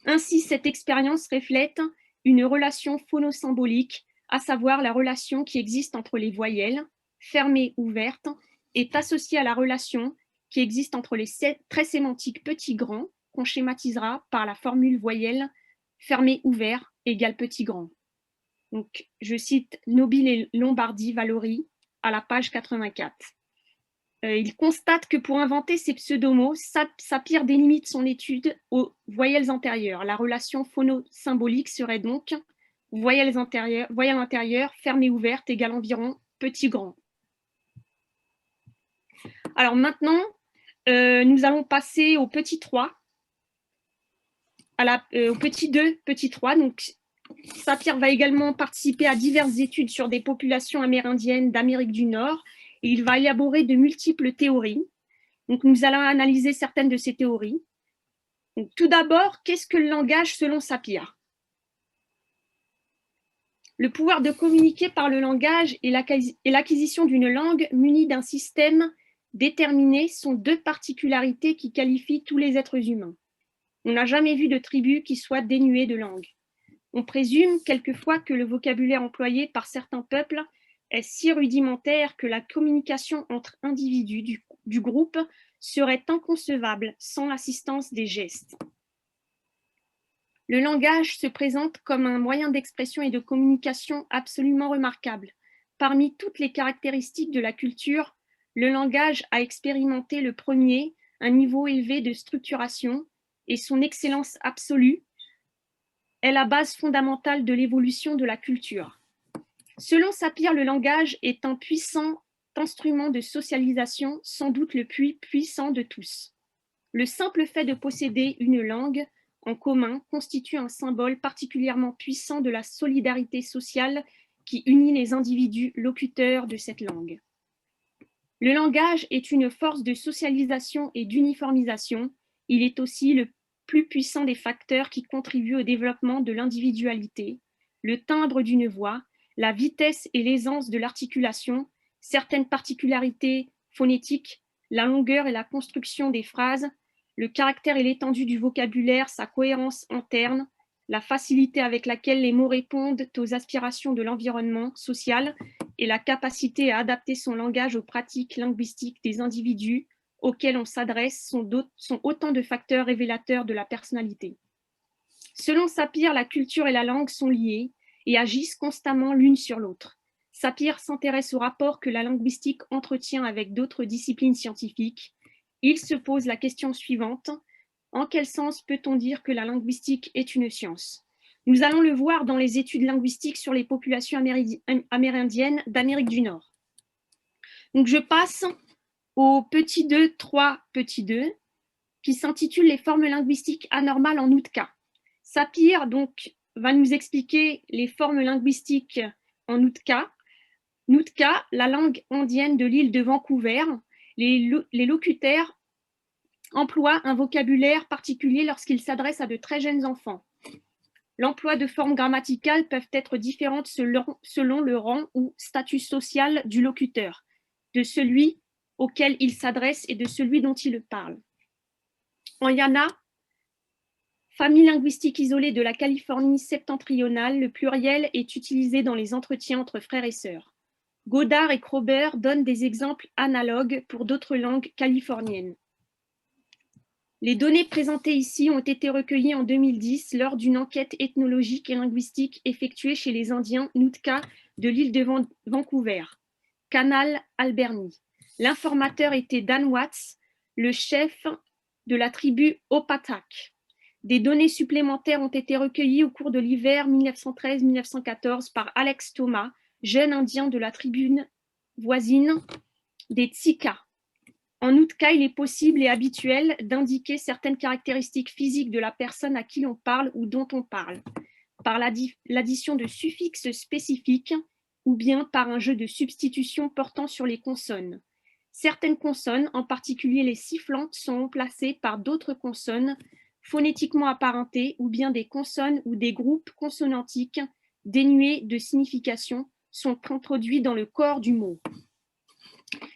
Ainsi, cette expérience reflète une relation phonosymbolique, à savoir la relation qui existe entre les voyelles, fermées, ouvertes, est associée à la relation qui existe entre les traits sémantiques petit-grand, qu'on schématisera par la formule voyelle fermé, ouvert, égale petit, grand. Donc, je cite Nobile et Lombardi-Vallori à la page 84. Il constate que pour inventer ces pseudomots, Sapir délimite son étude aux voyelles antérieures. La relation phonosymbolique serait donc voyelle antérieure, fermée, ouverte, égale environ petit, grand. Alors maintenant, nous allons passer au petit 3, au petit 2, petit 3. Donc, Sapir va également participer à diverses études sur des populations amérindiennes d'Amérique du Nord et il va élaborer de multiples théories. Donc, nous allons analyser certaines de ces théories. Donc, tout d'abord, qu'est-ce que le langage selon Sapir? Le pouvoir de communiquer par le langage et l'acquisition d'une langue munie d'un système Déterminées sont deux particularités qui qualifient tous les êtres humains. On n'a jamais vu de tribu qui soit dénuée de langue. On présume quelquefois que le vocabulaire employé par certains peuples est si rudimentaire que la communication entre individus du groupe serait inconcevable sans l'assistance des gestes. Le langage se présente comme un moyen d'expression et de communication absolument remarquable. Parmi toutes les caractéristiques de la culture, le langage a expérimenté le premier, un niveau élevé de structuration, et son excellence absolue est la base fondamentale de l'évolution de la culture. Selon Sapir, le langage est un puissant instrument de socialisation, sans doute le plus puissant de tous. Le simple fait de posséder une langue en commun constitue un symbole particulièrement puissant de la solidarité sociale qui unit les individus locuteurs de cette langue. Le langage est une force de socialisation et d'uniformisation. Il est aussi le plus puissant des facteurs qui contribuent au développement de l'individualité. Le timbre d'une voix, la vitesse et l'aisance de l'articulation, certaines particularités phonétiques, la longueur et la construction des phrases, le caractère et l'étendue du vocabulaire, sa cohérence interne, la facilité avec laquelle les mots répondent aux aspirations de l'environnement social et la capacité à adapter son langage aux pratiques linguistiques des individus auxquels on s'adresse sont autant de facteurs révélateurs de la personnalité. Selon Sapir, la culture et la langue sont liées et agissent constamment l'une sur l'autre. Sapir s'intéresse au rapport que la linguistique entretient avec d'autres disciplines scientifiques. Il se pose la question suivante: en quel sens peut-on dire que la linguistique est une science? Nous allons le voir dans les études linguistiques sur les populations amérindiennes d'Amérique du Nord. Donc je passe au petit 2, 3, petit 2, qui s'intitule les formes linguistiques anormales en Nootka. Sapir donc va nous expliquer les formes linguistiques en Nootka. Nootka, la langue indienne de l'île de Vancouver, les locuteurs emploient un vocabulaire particulier lorsqu'ils s'adressent à de très jeunes enfants. L'emploi de formes grammaticales peuvent être différentes selon le rang ou statut social du locuteur, de celui auquel il s'adresse et de celui dont il parle. En Yana, famille linguistique isolée de la Californie septentrionale, le pluriel est utilisé dans les entretiens entre frères et sœurs. Godard et Kroeber donnent des exemples analogues pour d'autres langues californiennes. Les données présentées ici ont été recueillies en 2010 lors d'une enquête ethnologique et linguistique effectuée chez les Indiens Nootka de l'île de Vancouver, Canal Alberni. L'informateur était Dan Watts, le chef de la tribu Opatak. Des données supplémentaires ont été recueillies au cours de l'hiver 1913-1914 par Alex Thomas, jeune indien de la tribu voisine des Tsika. En Nootka, il est possible et habituel d'indiquer certaines caractéristiques physiques de la personne à qui l'on parle ou dont on parle, par l'addition de suffixes spécifiques ou bien par un jeu de substitution portant sur les consonnes. Certaines consonnes, en particulier les sifflantes, sont remplacées par d'autres consonnes phonétiquement apparentées ou bien des consonnes ou des groupes consonantiques dénués de signification sont introduits dans le corps du mot.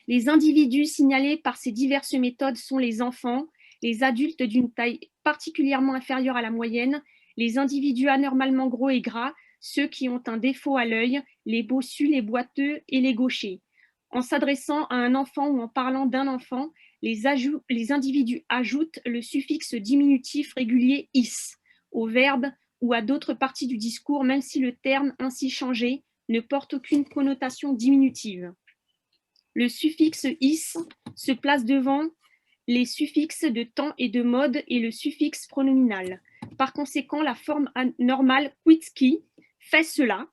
Les individus signalés par ces diverses méthodes sont les enfants, les adultes d'une taille particulièrement inférieure à la moyenne, les individus anormalement gros et gras, ceux qui ont un défaut à l'œil, les bossus, les boiteux et les gauchers. En s'adressant à un enfant ou en parlant d'un enfant, les individus ajoutent le suffixe diminutif régulier « is » au verbe ou à d'autres parties du discours, même si le terme ainsi changé ne porte aucune connotation diminutive. Le suffixe « is » se place devant les suffixes de temps et de mode et le suffixe pronominal. Par conséquent, la forme normale « quitski » fait cela,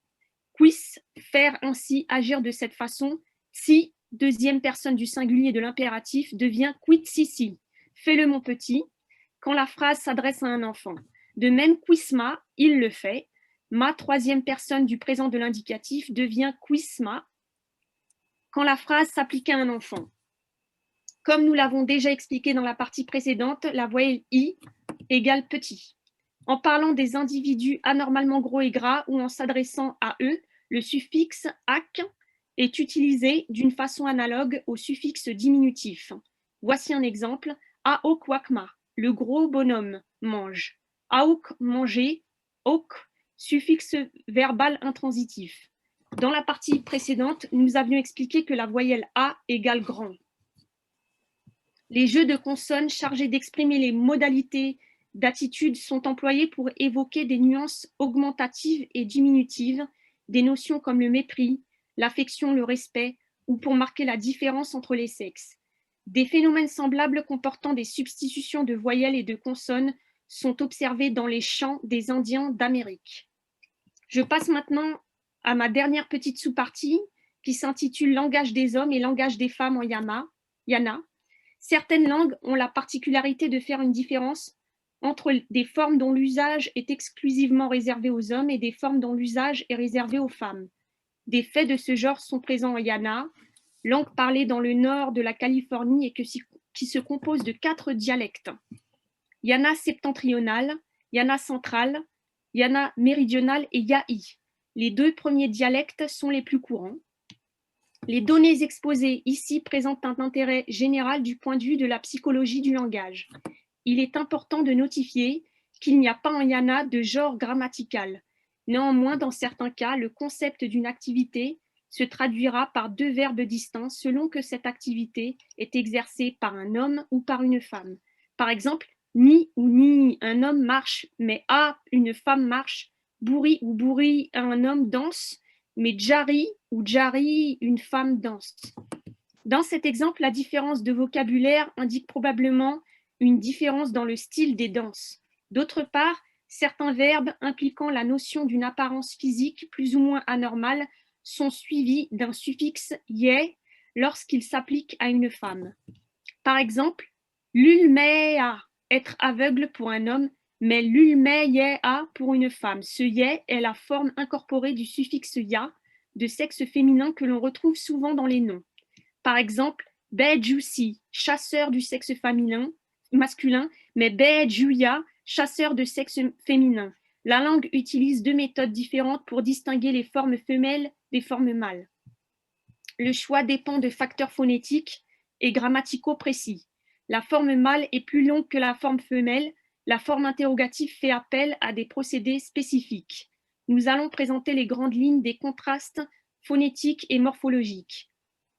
quis faire ainsi, agir de cette façon, si, deuxième personne du singulier de l'impératif, devient quitsisi, fais-le mon petit, quand la phrase s'adresse à un enfant. De même, quisma, il le fait, ma, troisième personne du présent de l'indicatif, devient quisma, quand la phrase s'applique à un enfant. Comme nous l'avons déjà expliqué dans la partie précédente, la voyelle i égale petit. En parlant des individus anormalement gros et gras ou en s'adressant à eux, le suffixe ak est utilisé d'une façon analogue au suffixe diminutif. Voici un exemple. Aok wakma, le gros bonhomme, mange. Aok, manger. Ok, suffixe verbal intransitif. Dans la partie précédente, nous avions expliqué que la voyelle A égale grand. Les jeux de consonnes chargés d'exprimer les modalités d'attitude sont employés pour évoquer des nuances augmentatives et diminutives, des notions comme le mépris, l'affection, le respect, ou pour marquer la différence entre les sexes. Des phénomènes semblables comportant des substitutions de voyelles et de consonnes sont observés dans les chants des Indiens d'Amérique. Je passe maintenant à ma dernière petite sous-partie qui s'intitule « Langage des hommes et langage des femmes en yana ». Certaines langues ont la particularité de faire une différence entre des formes dont l'usage est exclusivement réservé aux hommes et des formes dont l'usage est réservé aux femmes. Des faits de ce genre sont présents en yana, langue parlée dans le nord de la Californie et qui se compose de 4 dialectes. Yana septentrional, yana central, yana méridional et ya'i. Les 2 premiers dialectes sont les plus courants. Les données exposées ici présentent un intérêt général du point de vue de la psychologie du langage. Il est important de notifier qu'il n'y a pas en yana de genre grammatical. Néanmoins, dans certains cas, le concept d'une activité se traduira par 2 verbes distincts selon que cette activité est exercée par un homme ou par une femme. Par exemple, ni ou ni, un homme marche, mais a, une femme marche, bourri ou bourri, un homme danse, mais jari ou jari, une femme danse. Dans cet exemple, la différence de vocabulaire indique probablement une différence dans le style des danses. D'autre part, certains verbes impliquant la notion d'une apparence physique plus ou moins anormale sont suivis d'un suffixe ye lorsqu'ils s'appliquent à une femme. Par exemple, l'ulmea, être aveugle pour un homme, mais l'ulmeyea pour une femme. Ce ye est la forme incorporée du suffixe ya, de sexe féminin que l'on retrouve souvent dans les noms. Par exemple, bejusi, chasseur du sexe masculin, mais bejuya, chasseur de sexe féminin. La langue utilise 2 méthodes différentes pour distinguer les formes femelles des formes mâles. Le choix dépend de facteurs phonétiques et grammaticaux précis. La forme mâle est plus longue que la forme femelle. La forme interrogative fait appel à des procédés spécifiques. Nous allons présenter les grandes lignes des contrastes phonétiques et morphologiques.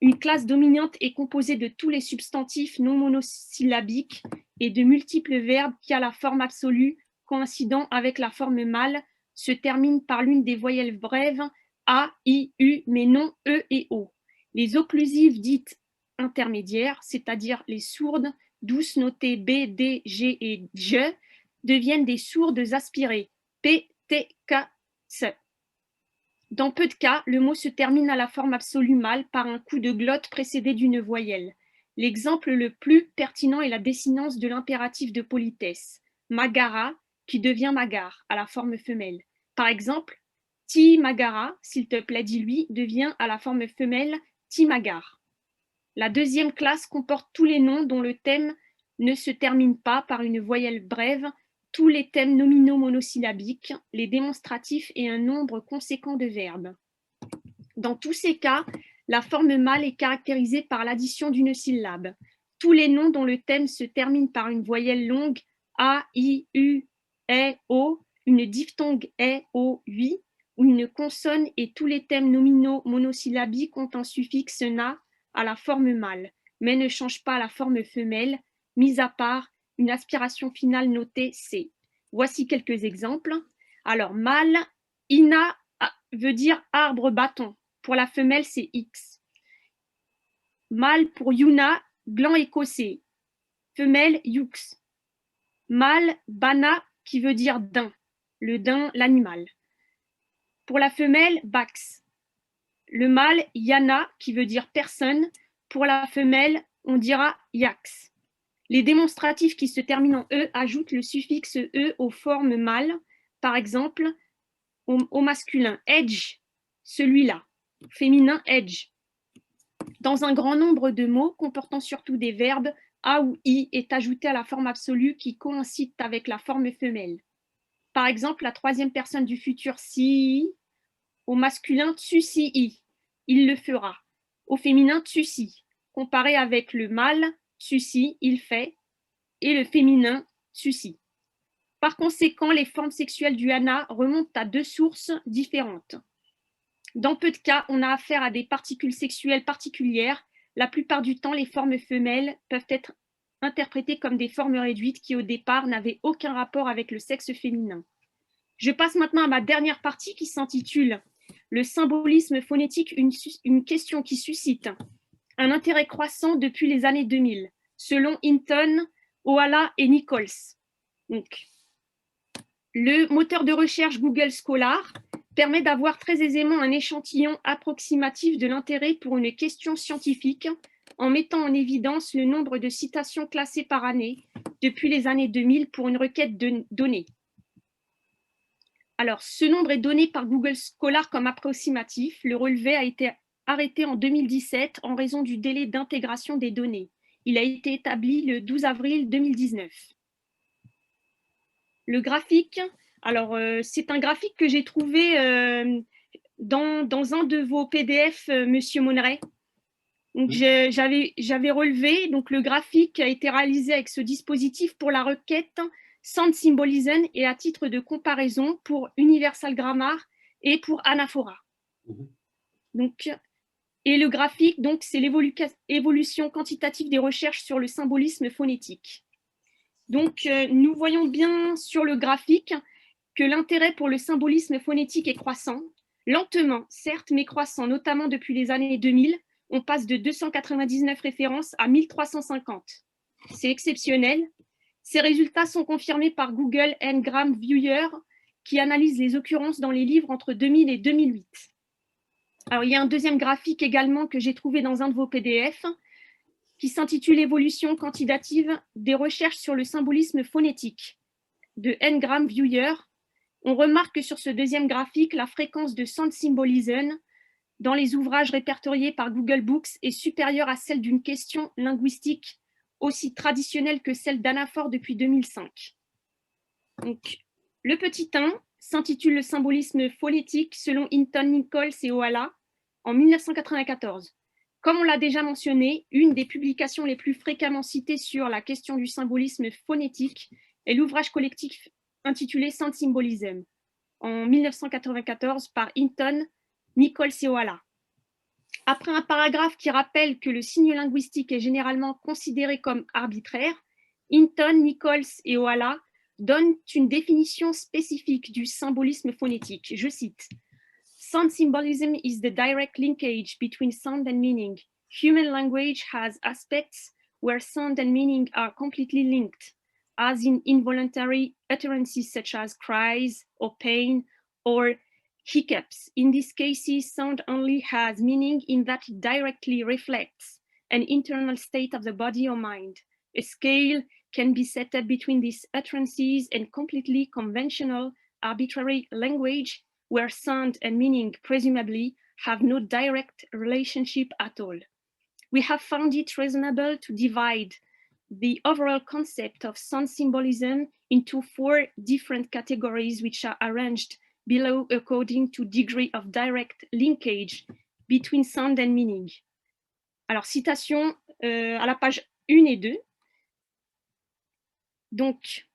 Une classe dominante est composée de tous les substantifs non monosyllabiques et de multiples verbes qui, à la forme absolue, coïncidant avec la forme mâle, se terminent par l'une des voyelles brèves A, I, U, mais non E et O. Les occlusives dites intermédiaires, c'est-à-dire les sourdes, douces notées B, D, G et J, deviennent des sourdes aspirées P, T, K, C. Dans peu de cas, le mot se termine à la forme absolue mâle par un coup de glotte précédé d'une voyelle. L'exemple le plus pertinent est la désinence de l'impératif de politesse, magara, qui devient magar, à la forme femelle. Par exemple, ti magara, s'il te plaît, dis-lui, devient à la forme femelle ti magar. La deuxième classe comporte tous les noms dont le thème ne se termine pas par une voyelle brève, tous les thèmes nominaux monosyllabiques, les démonstratifs et un nombre conséquent de verbes. Dans tous ces cas, la forme mâle est caractérisée par l'addition d'une syllabe. Tous les noms dont le thème se termine par une voyelle longue A, I, U, E, O, une diphtongue E, O, UI, ou une consonne et tous les thèmes nominaux monosyllabiques ont un suffixe na à la forme mâle, mais ne changent pas la forme femelle, mis à part une aspiration finale notée C. Voici quelques exemples. Alors, mâle, ina veut dire arbre bâton. Pour la femelle, c'est X. Mâle pour Yuna, gland écossais. Femelle, Yux. Mâle, bana, qui veut dire daim. Le daim, l'animal. Pour la femelle, Bax. Le mâle, Yana, qui veut dire personne. Pour la femelle, on dira Yax. Les démonstratifs qui se terminent en E ajoutent le suffixe E aux formes mâles. Par exemple, au masculin, edge, celui-là. Féminin, edge. Dans un grand nombre de mots comportant surtout des verbes, A ou I est ajouté à la forme absolue qui coïncide avec la forme femelle. Par exemple, la troisième personne du futur si, au masculin tsu si i. il le fera. Au féminin, tsusi, comparé avec le mâle, tsusi, il fait, et le féminin, tsusi. Par conséquent, les formes sexuelles du hana remontent à deux sources différentes. Dans peu de cas, on a affaire à des particules sexuelles particulières. La plupart du temps, les formes femelles peuvent être interprétées comme des formes réduites qui, au départ, n'avaient aucun rapport avec le sexe féminin. Je passe maintenant à ma dernière partie qui s'intitule « Le symbolisme phonétique, une question qui suscite un intérêt croissant depuis les années 2000, selon Hinton, Ohala et Nichols. » Donc, le moteur de recherche Google Scholar permet d'avoir très aisément un échantillon approximatif de l'intérêt pour une question scientifique en mettant en évidence le nombre de citations classées par année depuis les années 2000 pour une requête de données. Alors, ce nombre est donné par Google Scholar comme approximatif. Le relevé a été arrêté en 2017 en raison du délai d'intégration des données. Il a été établi le 12 avril 2019. Le graphique, alors c'est un graphique que j'ai trouvé dans un de vos PDF, Monsieur Monneret. Donc j'avais relevé, donc le graphique a été réalisé avec ce dispositif pour la requête Sound Symbolism et à titre de comparaison pour Universal Grammar et pour Anaphora. Donc, et le graphique, donc, c'est l'évolution quantitative des recherches sur le symbolisme phonétique. Donc, nous voyons bien sur le graphique que l'intérêt pour le symbolisme phonétique est croissant, lentement, certes, mais croissant, notamment depuis les années 2000. On passe de 299 références à 1350. C'est exceptionnel. Ces résultats sont confirmés par Google Ngram Viewer, qui analyse les occurrences dans les livres entre 2000 et 2008. Alors, il y a un deuxième graphique également que j'ai trouvé dans un de vos PDF, qui s'intitule « Évolution quantitative des recherches sur le symbolisme phonétique » de Ngram Viewer. On remarque que sur ce deuxième graphique, la fréquence de sound symbolism dans les ouvrages répertoriés par Google Books est supérieure à celle d'une question linguistique aussi traditionnelle que celle d'Anaphore depuis 2005. Donc, le petit 1 s'intitule « Le symbolisme phonétique selon Hinton, Nichols et Ohala » en 1994. Comme on l'a déjà mentionné, une des publications les plus fréquemment citées sur la question du symbolisme phonétique est l'ouvrage collectif intitulé Sound Symbolism en 1994 par Hinton, Nichols et Ohala. Après un paragraphe qui rappelle que le signe linguistique est généralement considéré comme arbitraire, Hinton, Nichols et Ohala donnent une définition spécifique du symbolisme phonétique. Je cite: Sound symbolism is the direct linkage between sound and meaning. Human language has aspects where sound and meaning are completely linked, as in involuntary utterances such as cries or pain or hiccups. In these cases, sound only has meaning in that it directly reflects an internal state of the body or mind. A scale can be set up between these utterances and completely conventional, arbitrary language where sound and meaning presumably have no direct relationship at all. We have found it reasonable to divide the overall concept of sound symbolism into 4 different categories, which are arranged below according to degree of direct linkage between sound and meaning. Alors, citation à la page 1 et 2. Donc,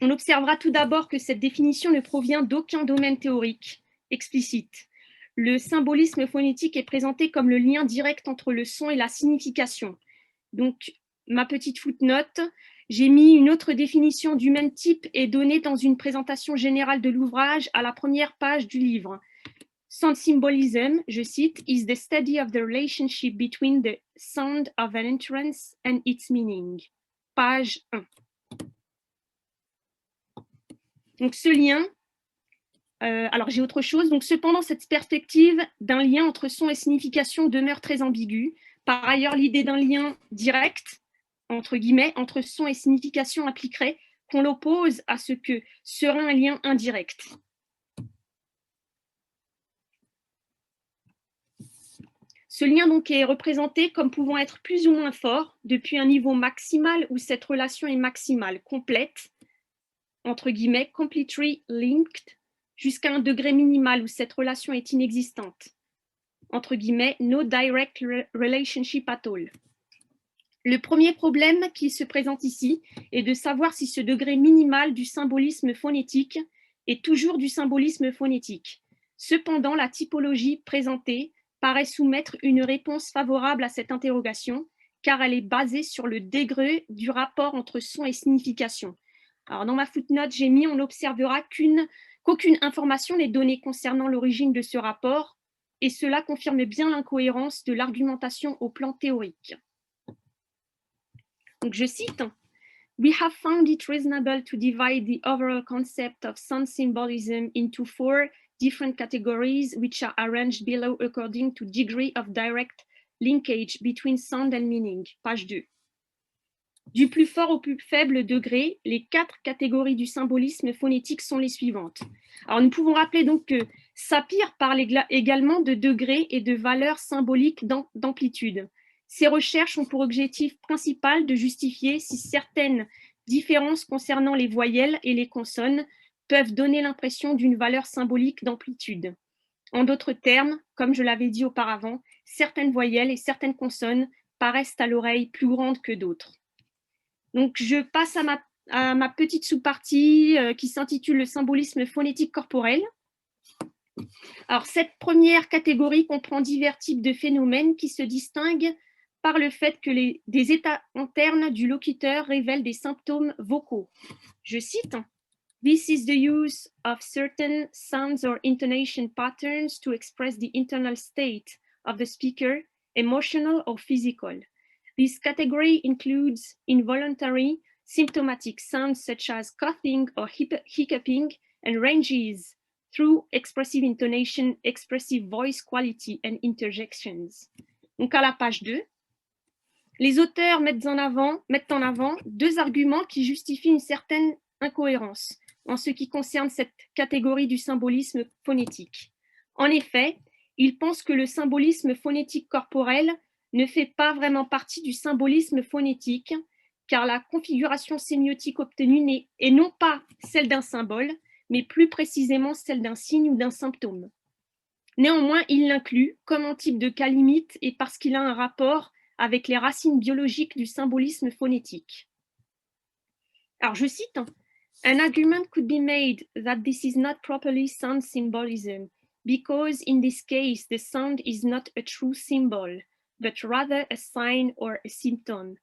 on observera tout d'abord que cette définition ne provient d'aucun domaine théorique explicite. Le symbolisme phonétique est présenté comme le lien direct entre le son et la signification. Donc, ma petite footnote, j'ai mis une autre définition du même type et donnée dans une présentation générale de l'ouvrage à la première page du livre. Sound symbolism, je cite, is the study of the relationship between the sound of an utterance and its meaning. Page 1. Donc, ce lien, alors j'ai autre chose. Donc, cependant, cette perspective d'un lien entre son et signification demeure très ambiguë. Par ailleurs, l'idée d'un lien direct, entre guillemets, entre son et signification impliquerait qu'on l'oppose à ce que serait un lien indirect. Ce lien donc est représenté comme pouvant être plus ou moins fort depuis un niveau maximal où cette relation est maximale, complète, entre guillemets, completely linked, jusqu'à un degré minimal où cette relation est inexistante. entre guillemets, no direct relationship at all. Le premier problème qui se présente ici est de savoir si ce degré minimal du symbolisme phonétique est toujours du symbolisme phonétique. Cependant, la typologie présentée paraît soumettre une réponse favorable à cette interrogation, car elle est basée sur le degré du rapport entre son et signification. Alors, dans ma footnote, j'ai mis, on observera qu'aucune information n'est donnée concernant l'origine de ce rapport, et cela confirme bien l'incohérence de l'argumentation au plan théorique. Donc, je cite, « We have found it reasonable to divide the overall concept of sound symbolism into 4 different categories, which are arranged below according to degree of direct linkage between sound and meaning. » Page 2. Du plus fort au plus faible degré, les 4 catégories du symbolisme phonétique sont les suivantes. Alors, nous pouvons rappeler donc que Sapir parle également de degrés et de valeurs symboliques d'amplitude. Ces recherches ont pour objectif principal de justifier si certaines différences concernant les voyelles et les consonnes peuvent donner l'impression d'une valeur symbolique d'amplitude. En d'autres termes, comme je l'avais dit auparavant, certaines voyelles et certaines consonnes paraissent à l'oreille plus grandes que d'autres. Donc, je passe à ma petite sous-partie qui s'intitule le symbolisme phonétique corporel. Alors, cette première catégorie comprend divers types de phénomènes qui se distinguent par le fait que des états internes du locuteur révèlent des symptômes vocaux. Je cite, « This is the use of certain sounds or intonation patterns to express the internal state of the speaker, emotional or physical. This category includes involuntary symptomatic sounds such as coughing or hiccuping and ranges through expressive intonation, expressive voice quality and interjections. » Donc à la page 2, les auteurs mettent en avant 2 arguments qui justifient une certaine incohérence en ce qui concerne cette catégorie du symbolisme phonétique. En effet, ils pensent que le symbolisme phonétique corporel ne fait pas vraiment partie du symbolisme phonétique, car la configuration sémiotique obtenue est non pas celle d'un symbole, mais plus précisément celle d'un signe ou d'un symptôme. Néanmoins, ils l'incluent comme un type de cas limite et parce qu'il a un rapport avec les racines biologiques du symbolisme phonétique. Alors, je cite, « An argument could be made that this is not properly sound symbolism, because in this case the sound is not a true symbol, but rather a sign or a symptom.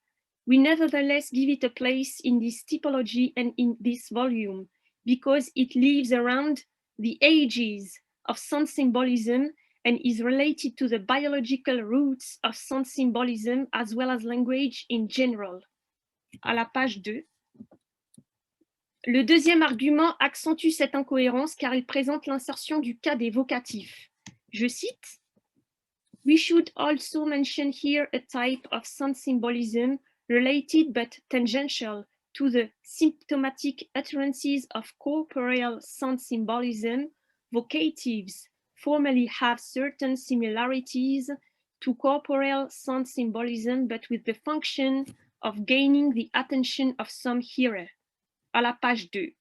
We nevertheless give it a place in this typology and in this volume, because it lives around the edges of sound symbolism and is related to the biological roots of sound symbolism as well as language in general. » À la page 2. Le deuxième argument accentue cette incohérence car il présente l'insertion du cas des vocatifs. Je cite, « We should also mention here a type of sound symbolism related but tangential to the symptomatic utterances of corporeal sound symbolism. Vocatives formally have certain similarities to corporeal sound symbolism, but with the function of gaining the attention of some hearer. » À la page 2.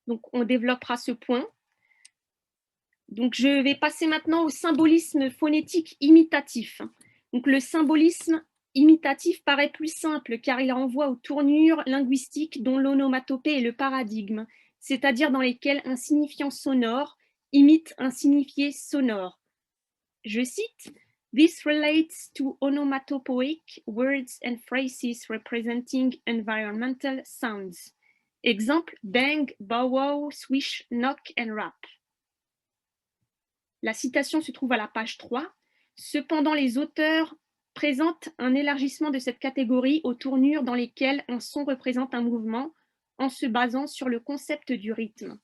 Donc, on développera ce point. Donc, je vais passer maintenant au symbolisme phonétique imitatif. Donc, le symbolisme imitatif paraît plus simple car il renvoie aux tournures linguistiques dont l'onomatopée est le paradigme, c'est-à-dire dans lesquelles un signifiant sonore imite un signifié sonore. Je cite, « This relates to onomatopoeic words and phrases representing environmental sounds. Exemple, bang, bow wow, swish, knock and rap. » La citation se trouve à la page 3. Cependant, les auteurs présentent un élargissement de cette catégorie aux tournures dans lesquelles un son représente un mouvement en se basant sur le concept du rythme.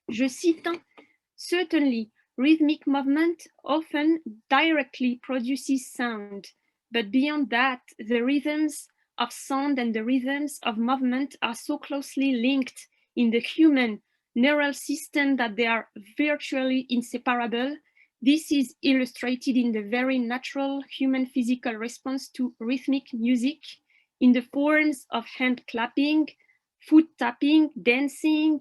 Je cite, « Certainly, rhythmic movement often directly produces sound, but beyond that, the rhythms of sound and the rhythms of movement are so closely linked in the human neural system that they are virtually inseparable. This is illustrated in the very natural human physical response to rhythmic music in the forms of hand clapping, foot tapping, dancing,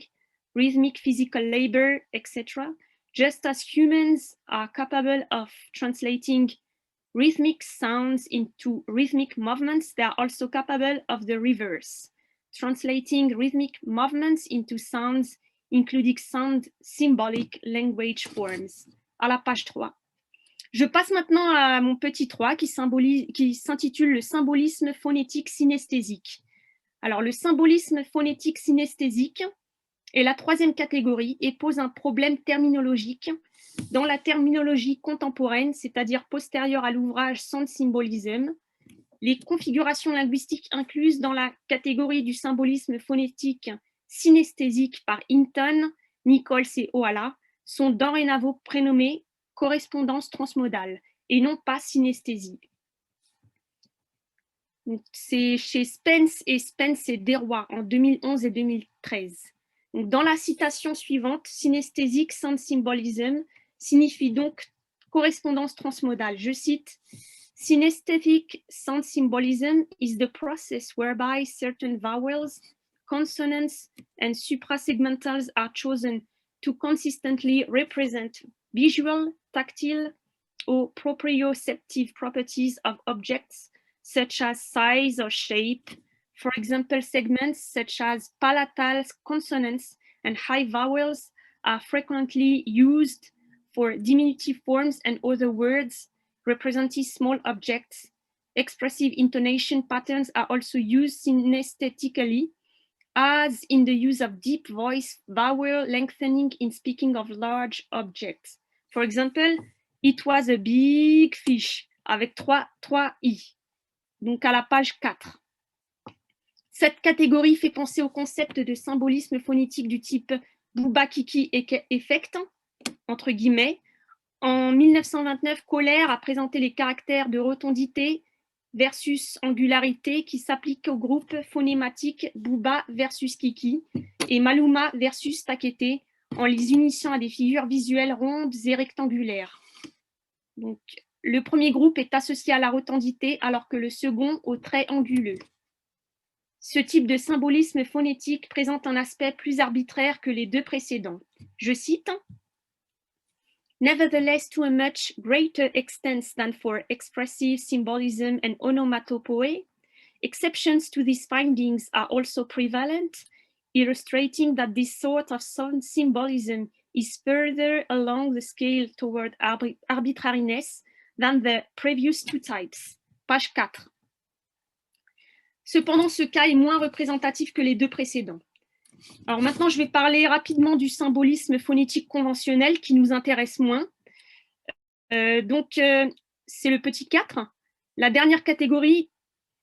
rhythmic physical labor, etc., Just as humans are capable of translating rhythmic sounds into rhythmic movements, they are also capable of the reverse, translating rhythmic movements into sounds, including sound symbolic language forms. À la page 3. Je passe maintenant à mon petit 3 qui s'intitule le symbolisme phonétique synesthésique. Alors, le symbolisme phonétique synesthésique est la troisième catégorie et pose un problème terminologique dans la terminologie contemporaine, c'est-à-dire postérieure à l'ouvrage Sound Symbolism. Les configurations linguistiques incluses dans la catégorie du symbolisme phonétique synesthésique par Hinton, Nichols et Oala sont dorénavant prénommées correspondance transmodale et non pas synesthésie. C'est chez Spence et Deroy en 2011 et 2013. Donc, dans la citation suivante, synesthésique sound symbolism signifie donc correspondance transmodale. Je cite, synesthetic sound symbolism is the process whereby certain vowels, consonants, and suprasegmentals are chosen to consistently represent visual, tactile, or proprioceptive properties of objects, such as size or shape. For example, segments such as palatal consonants and high vowels are frequently used for diminutive forms and other words representing small objects. Expressive intonation patterns are also used synesthetically, as in the use of deep voice vowel lengthening in speaking of large objects. For example, it was a big fish, avec trois i. Donc à la page 4. Cette catégorie fait penser au concept de symbolisme phonétique du type Bouba-Kiki effect, entre guillemets. En 1929, Kohler a présenté les caractères de rotondité versus angularité qui s'appliquent au groupe phonématique Bouba versus Kiki et Maluma versus Takete en les unissant à des figures visuelles rondes et rectangulaires. Donc, le premier groupe est associé à la rotondité alors que le second au trait anguleux. Ce type de symbolisme phonétique présente un aspect plus arbitraire que les deux précédents. Je cite, nevertheless, to a much greater extent than for expressive symbolism and onomatopoeia, exceptions to these findings are also prevalent, illustrating that this sort of sound symbolism is further along the scale toward arbitrariness than the previous two types. Page 4. Cependant, ce cas est moins représentatif que les deux précédents. Alors maintenant, je vais parler rapidement du symbolisme phonétique conventionnel qui nous intéresse moins. C'est le petit 4. La dernière catégorie,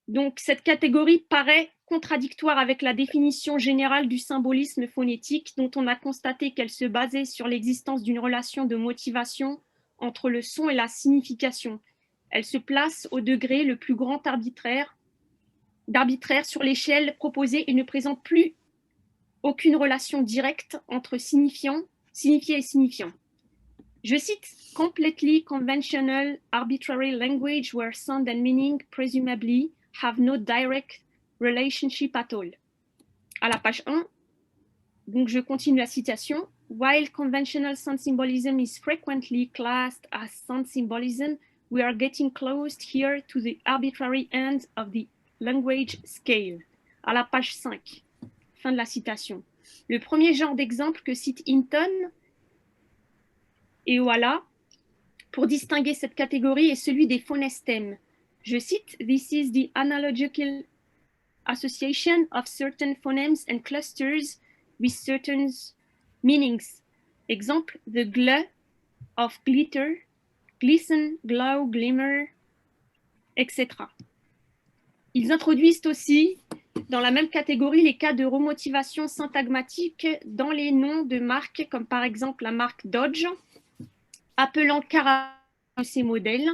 donc cette catégorie paraît contradictoire avec la définition générale du symbolisme phonétique dont on a constaté qu'elle se basait sur l'existence d'une relation de motivation entre le son et la signification. Elle se place au degré le plus grand d'arbitraire sur l'échelle proposée et ne présente plus aucune relation directe entre signifié et signifiant. Je cite, completely conventional arbitrary language where sound and meaning presumably have no direct relationship at all. À la page 1, donc je continue la citation. While conventional sound symbolism is frequently classed as sound symbolism, we are getting close here to the arbitrary end of the language scale. À la page 5, fin de la citation. Le premier genre d'exemple que cite Hinton et voilà, pour distinguer cette catégorie est celui des phonestèmes. Je cite, this is the analogical association of certain phonemes and clusters with certain meanings. Exemple, the gl of glitter, glisten, glow, glimmer, etc. Ils introduisent aussi dans la même catégorie les cas de remotivation syntagmatique dans les noms de marques, comme par exemple la marque Dodge, appelant carrément ces modèles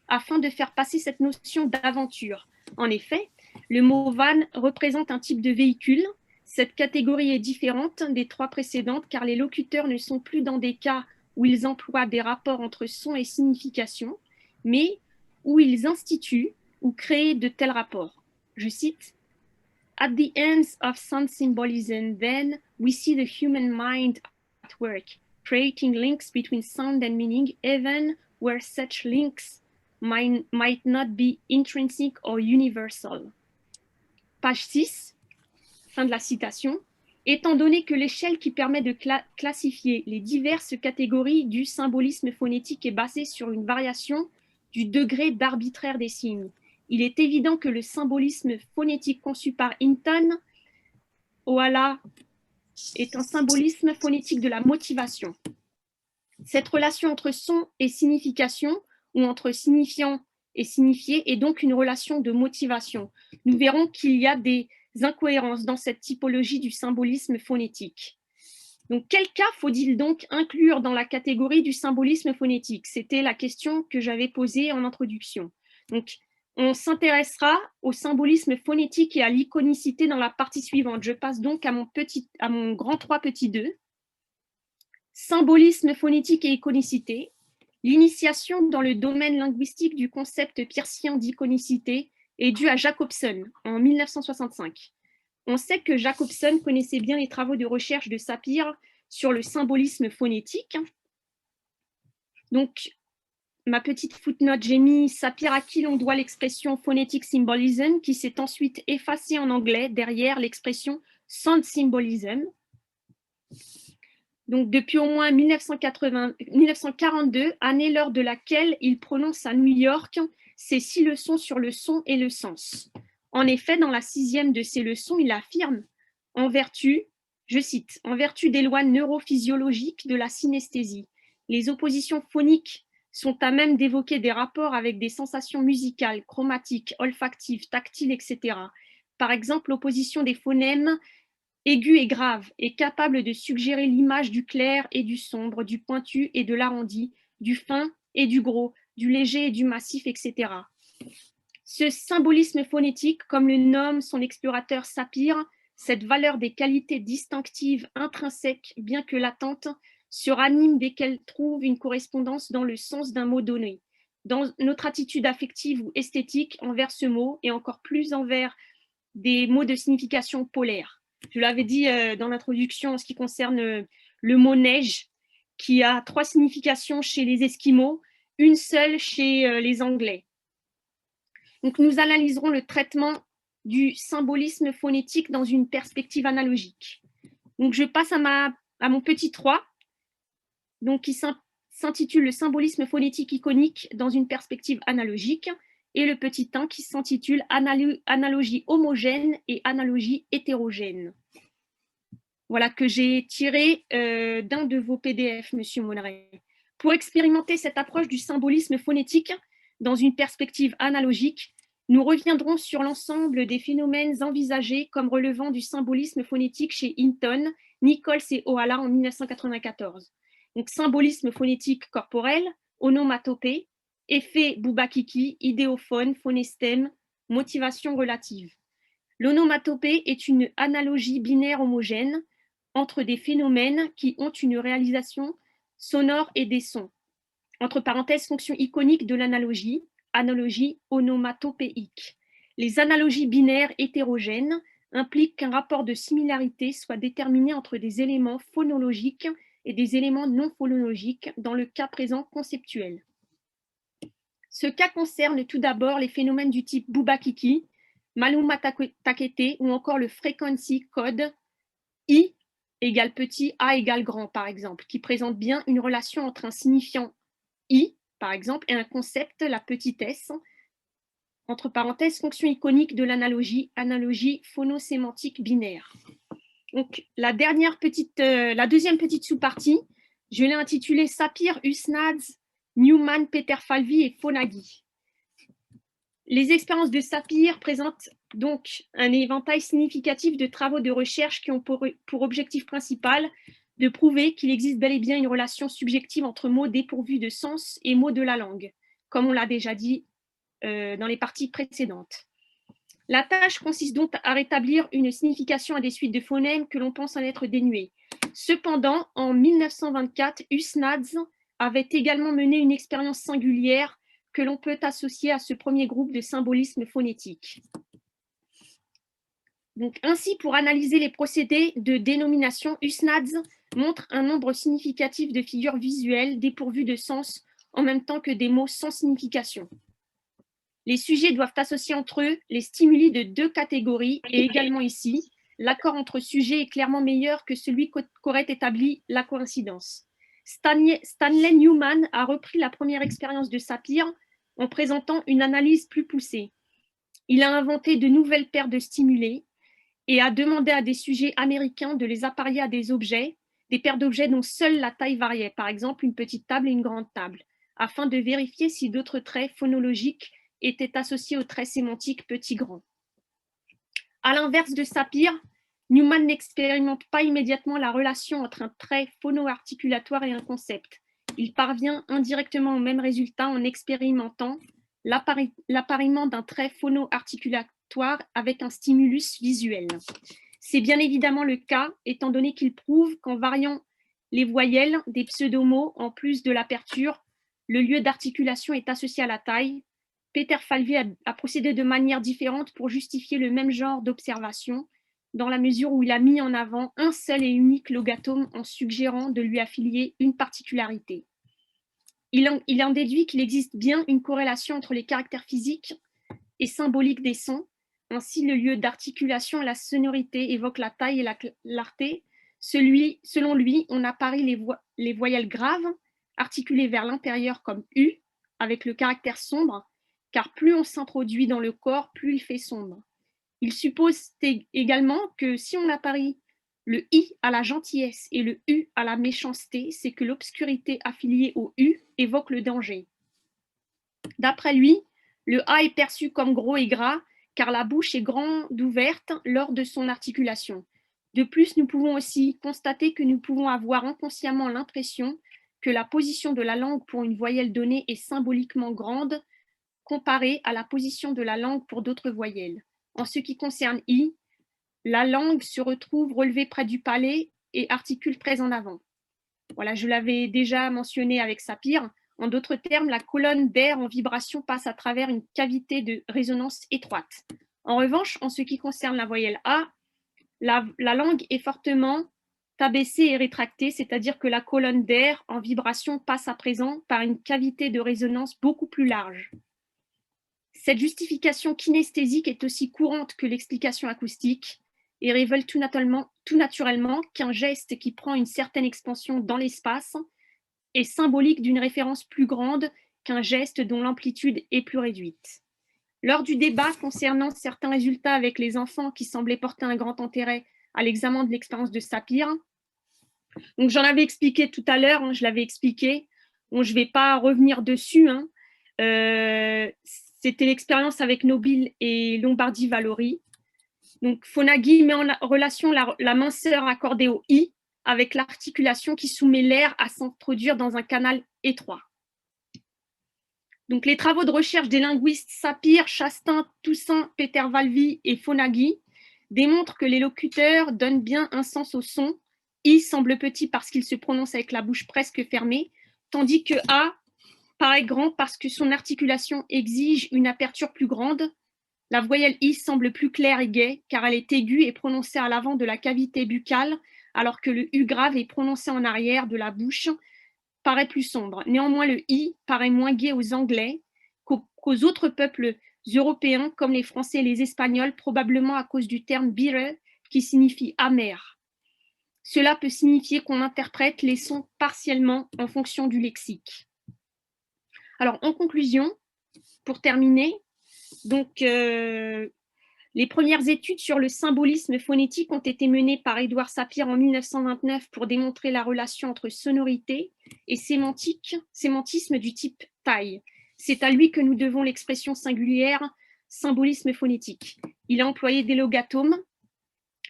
afin de faire passer cette notion d'aventure. En effet, le mot van représente un type de véhicule. Cette catégorie est différente des trois précédentes car les locuteurs ne sont plus dans des cas où ils emploient des rapports entre son et signification, mais où ils instituent ou créent de tels rapports. Je cite, at the ends of sound symbolism, then, we see the human mind at work, creating links between sound and meaning, even where such links might not be intrinsic or universal. Page 6, fin de la citation. Étant donné que l'échelle qui permet de classifier les diverses catégories du symbolisme phonétique est basée sur une variation du degré d'arbitraire des signes, il est évident que le symbolisme phonétique conçu par Hinton, Ohala, est un symbolisme phonétique de la motivation. Cette relation entre son et signification, ou entre signifiant et signifié, est donc une relation de motivation. Nous verrons qu'il y a des incohérences dans cette typologie du symbolisme phonétique. Donc, quel cas faut-il donc inclure dans la catégorie du symbolisme phonétique? C'était la question que j'avais posée en introduction. Donc, on s'intéressera au symbolisme phonétique et à l'iconicité dans la partie suivante. Je passe donc à mon grand 3 petit 2. Symbolisme phonétique et iconicité. L'initiation dans le domaine linguistique du concept peircien d'iconicité est due à Jacobson en 1965. On sait que Jacobson connaissait bien les travaux de recherche de Sapir sur le symbolisme phonétique. Donc, ma petite footnote, j'ai mis Sapir à qui l'on doit l'expression phonetic symbolism, qui s'est ensuite effacée en anglais derrière l'expression sound symbolism. Donc, depuis au moins 1942, année lors de laquelle il prononce à New York ses 6 leçons sur le son et le sens. En effet, dans la 6e de ces leçons, il affirme, en vertu, je cite, « En vertu des lois neurophysiologiques de la synesthésie, les oppositions phoniques sont à même d'évoquer des rapports avec des sensations musicales, chromatiques, olfactives, tactiles, etc. Par exemple, l'opposition des phonèmes aigu et grave est capable de suggérer l'image du clair et du sombre, du pointu et de l'arrondi, du fin et du gros, du léger et du massif, etc. Ce symbolisme phonétique, comme le nomme son explorateur Sapir, cette valeur des qualités distinctives intrinsèques, bien que latentes, se ranime dès qu'elle trouve une correspondance dans le sens d'un mot donné. Dans notre attitude affective ou esthétique envers ce mot, et encore plus envers des mots de signification polaire. Je l'avais dit dans l'introduction en ce qui concerne le mot neige, qui a 3 significations chez les Esquimaux, une seule chez les Anglais. Donc, nous analyserons le traitement du symbolisme phonétique dans une perspective analogique. Donc, je passe à mon petit 3, donc, qui s'intitule le symbolisme phonétique iconique dans une perspective analogique, et le petit 1 qui s'intitule analogie homogène et analogie hétérogène. Voilà, que j'ai tiré d'un de vos PDF, Monsieur Monneray. Pour expérimenter cette approche du symbolisme phonétique dans une perspective analogique, nous reviendrons sur l'ensemble des phénomènes envisagés comme relevant du symbolisme phonétique chez Hinton, Nichols et Ohala en 1994. Donc, symbolisme phonétique corporel, onomatopée, effet Bouba-Kiki, idéophone, phonestème, motivation relative. L'onomatopée est une analogie binaire homogène entre des phénomènes qui ont une réalisation sonore et des sons. Entre parenthèses, fonction iconique de l'analogie, analogie onomatopéique. Les analogies binaires hétérogènes impliquent qu'un rapport de similarité soit déterminé entre des éléments phonologiques et des éléments non phonologiques, dans le cas présent conceptuel. Ce cas concerne tout d'abord les phénomènes du type Bouba-Kiki, Maluma-Takete ou encore le frequency code I égale petit, A égale grand, par exemple, qui présente bien une relation entre un signifiant I, par exemple, et un concept, la petitesse, entre parenthèses, fonction iconique de l'analogie, analogie phonosémantique binaire. Donc, la deuxième petite sous-partie, je l'ai intitulée Sapir, Usnads, Newman, Peter Falvey et Fonagy. Les expériences de Sapir présentent donc un éventail significatif de travaux de recherche qui ont pour objectif principal de prouver qu'il existe bel et bien une relation subjective entre mots dépourvus de sens et mots de la langue, comme on l'a déjà dit dans les parties précédentes. La tâche consiste donc à rétablir une signification à des suites de phonèmes que l'on pense en être dénuées. Cependant, en 1924, Usnads avait également mené une expérience singulière que l'on peut associer à ce premier groupe de symbolisme phonétique. Donc, ainsi, pour analyser les procédés de dénomination, Usnads montre un nombre significatif de figures visuelles dépourvues de sens en même temps que des mots sans signification. Les sujets doivent associer entre eux les stimuli de deux catégories et également ici, l'accord entre sujets est clairement meilleur que celui qu'aurait établi la coïncidence. Stanley Newman a repris la première expérience de Sapir en présentant une analyse plus poussée. Il a inventé de nouvelles paires de stimulés et a demandé à des sujets américains de les apparier à des objets, des paires d'objets dont seule la taille variait, par exemple une petite table et une grande table, afin de vérifier si d'autres traits phonologiques étaient associés aux traits sémantiques petit-grand. À l'inverse de Sapir, Newman n'expérimente pas immédiatement la relation entre un trait phono-articulatoire et un concept. Il parvient indirectement au même résultat en expérimentant l'appariement d'un trait phono-articulatoire avec un stimulus visuel. C'est bien évidemment le cas, étant donné qu'il prouve qu'en variant les voyelles des pseudomots en plus de l'aperture, le lieu d'articulation est associé à la taille. Peter Falvey a procédé de manière différente pour justifier le même genre d'observation, dans la mesure où il a mis en avant un seul et unique logatome en suggérant de lui affilier une particularité. Il en déduit qu'il existe bien une corrélation entre les caractères physiques et symboliques des sons. Ainsi, le lieu d'articulation et la sonorité évoquent la taille et la clarté. Selon lui, on apparie les voyelles graves, articulées vers l'intérieur comme U, avec le caractère sombre, car plus on s'introduit dans le corps, plus il fait sombre. Il suppose également que si on apparie le I à la gentillesse et le U à la méchanceté, c'est que l'obscurité affiliée au U évoque le danger. D'après lui, le A est perçu comme gros et gras, car la bouche est grande ouverte lors de son articulation. De plus, nous pouvons aussi constater que nous pouvons avoir inconsciemment l'impression que la position de la langue pour une voyelle donnée est symboliquement grande comparée à la position de la langue pour d'autres voyelles. En ce qui concerne I, la langue se retrouve relevée près du palais et articule très en avant. Voilà, je l'avais déjà mentionné avec Sapir. En d'autres termes, la colonne d'air en vibration passe à travers une cavité de résonance étroite. En revanche, en ce qui concerne la voyelle A, la langue est fortement abaissée et rétractée, c'est-à-dire que la colonne d'air en vibration passe à présent par une cavité de résonance beaucoup plus large. Cette justification kinesthésique est aussi courante que l'explication acoustique et révèle tout naturellement qu'un geste qui prend une certaine expansion dans l'espace est symbolique d'une référence plus grande qu'un geste dont l'amplitude est plus réduite. Lors du débat concernant certains résultats avec les enfants qui semblaient porter un grand intérêt à l'examen de l'expérience de Sapir, donc j'en avais expliqué tout à l'heure, je l'avais expliqué, bon, je ne vais pas revenir dessus, c'était l'expérience avec Nobile et Lombardi-Vallori. Donc, Fonagy met en relation la minceur accordée au I avec l'articulation qui soumet l'air à s'introduire dans un canal étroit. Donc, les travaux de recherche des linguistes Sapir, Chastain, Toussaint, Peter Falvey et Fonagy démontrent que les locuteurs donnent bien un sens au son. I semble petit parce qu'il se prononce avec la bouche presque fermée, tandis que A paraît grand parce que son articulation exige une aperture plus grande. La voyelle I semble plus claire et gaie car elle est aiguë et prononcée à l'avant de la cavité buccale, alors que le U grave est prononcé en arrière de la bouche, paraît plus sombre. Néanmoins, le I paraît moins gai aux Anglais qu'aux autres peuples européens comme les Français et les Espagnols, probablement à cause du terme bitter qui signifie amer. Cela peut signifier qu'on interprète les sons partiellement en fonction du lexique. Alors, en conclusion, pour terminer, donc, les premières études sur le symbolisme phonétique ont été menées par Édouard Sapir en 1929 pour démontrer la relation entre sonorité et sémantisme du type taille. C'est à lui que nous devons l'expression singulière symbolisme phonétique. Il a employé des logatomes,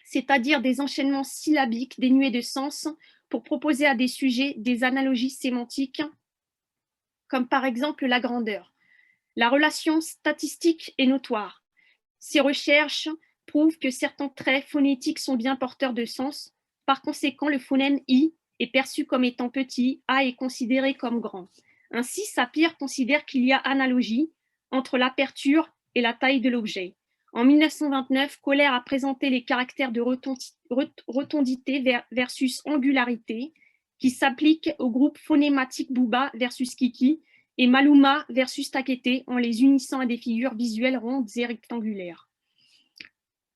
c'est-à-dire des enchaînements syllabiques dénués de sens, pour proposer à des sujets des analogies sémantiques, comme par exemple la grandeur. La relation statistique est notoire. Ces recherches prouvent que certains traits phonétiques sont bien porteurs de sens. Par conséquent, le phonème I est perçu comme étant petit, A est considéré comme grand. Ainsi, Sapir considère qu'il y a analogie entre l'aperture et la taille de l'objet. En 1929, Kohler a présenté les caractères de rotondité versus angularité qui s'appliquent au groupe phonématique Bouba versus Kiki et Maluma versus Takete en les unissant à des figures visuelles rondes et rectangulaires.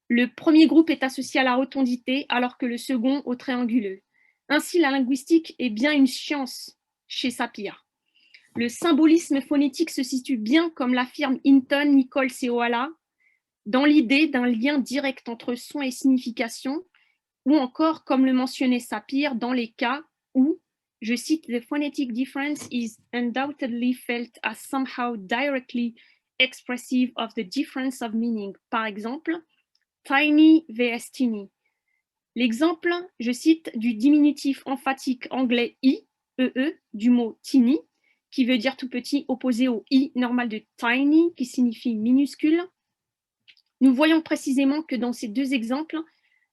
Le premier groupe est associé à la rotondité alors que le second au trianguleux. Ainsi, la linguistique est bien une science chez Sapir. Le symbolisme phonétique se situe bien, comme l'affirment Hinton, Nichols et Ohala, dans l'idée d'un lien direct entre son et signification, ou encore, comme le mentionnait Sapir, dans les cas où, je cite, the phonetic difference is undoubtedly felt as somehow directly expressive of the difference of meaning. Par exemple, tiny vs tiny. L'exemple, je cite, du diminutif emphatique anglais i, du mot tiny, qui veut dire tout petit, opposé au i normal de tiny, qui signifie minuscule. Nous voyons précisément que dans ces deux exemples,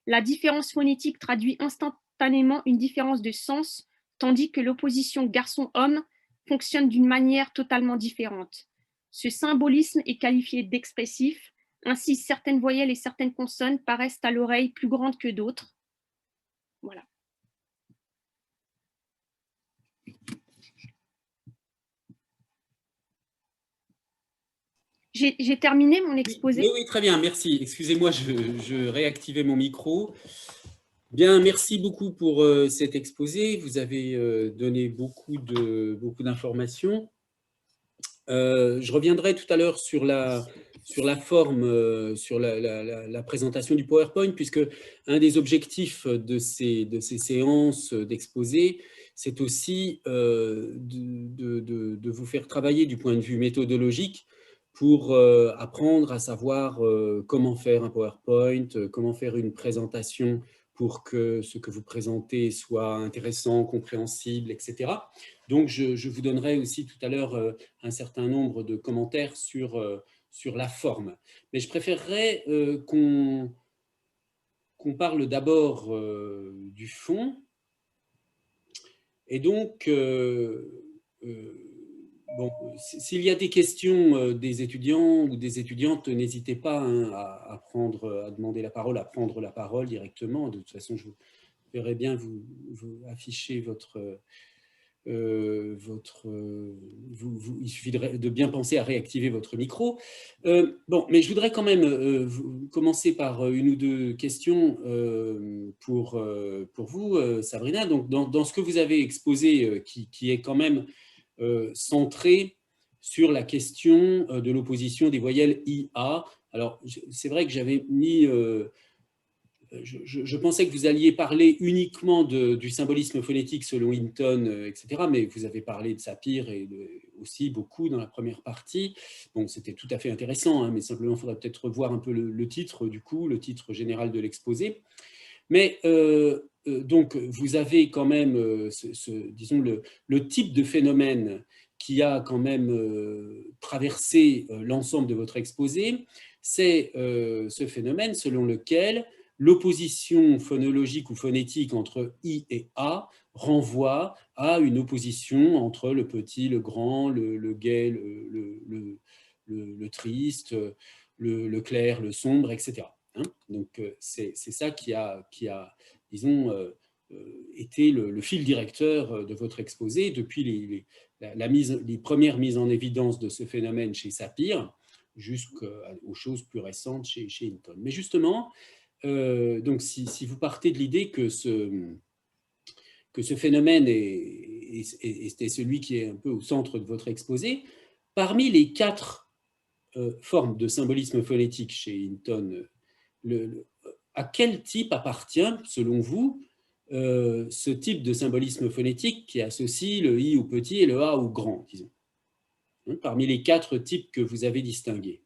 la différence phonétique traduit instantanément une différence de sens, tandis que l'opposition garçon-homme fonctionne d'une manière totalement différente. Ce symbolisme est qualifié d'expressif, ainsi certaines voyelles et certaines consonnes paraissent à l'oreille plus grandes que d'autres. Voilà. J'ai terminé mon exposé. Oui, oui, très bien, merci. Excusez-moi, je réactivais mon micro. Bien, merci beaucoup pour cet exposé. Vous avez donné beaucoup d'informations. Je reviendrai tout à l'heure sur la forme, sur la présentation du PowerPoint, puisque un des objectifs de ces séances d'exposé, c'est aussi de vous faire travailler du point de vue méthodologique pour apprendre à savoir comment faire un PowerPoint, comment faire une présentation pour que ce que vous présentez soit intéressant, compréhensible, etc. Donc, je vous donnerai aussi tout à l'heure un certain nombre de commentaires sur la forme. Mais je préférerais qu'on parle d'abord du fond. Et donc, bon, s'il y a des questions des étudiants ou des étudiantes, n'hésitez pas hein, à demander la parole, à prendre la parole directement. De toute façon, je verrai bien vous afficher il suffit de bien penser à réactiver votre micro. Bon, mais je voudrais quand même commencer par une ou deux questions pour vous, Sabrina. Donc, dans ce que vous avez exposé, qui est quand même centré sur la question de l'opposition des voyelles IA. Alors, c'est vrai que j'avais mis... je pensais que vous alliez parler uniquement du symbolisme phonétique selon Hinton, etc., mais vous avez parlé de Sapir et aussi beaucoup dans la première partie. Bon, c'était tout à fait intéressant, hein, mais simplement, il faudrait peut-être revoir un peu le titre, du coup, le titre général de l'exposé. Mais donc, vous avez quand même, disons, le type de phénomène qui a quand même traversé l'ensemble de votre exposé, c'est ce phénomène selon lequel l'opposition phonologique ou phonétique entre I et A renvoie à une opposition entre le petit, le grand, le gai, le triste, le clair, le sombre, etc. Hein, donc, c'est ça qui a disons, été le fil directeur de votre exposé depuis les premières mises en évidence de ce phénomène chez Sapir jusqu'aux choses plus récentes chez Hinton. Mais justement, donc si vous partez de l'idée que ce phénomène est celui qui est un peu au centre de votre exposé, parmi les 4 formes de symbolisme phonétique chez Hinton, à quel type appartient, selon vous, ce type de symbolisme phonétique qui associe le I au petit et le A au grand, disons, hein, parmi les 4 types que vous avez distingués?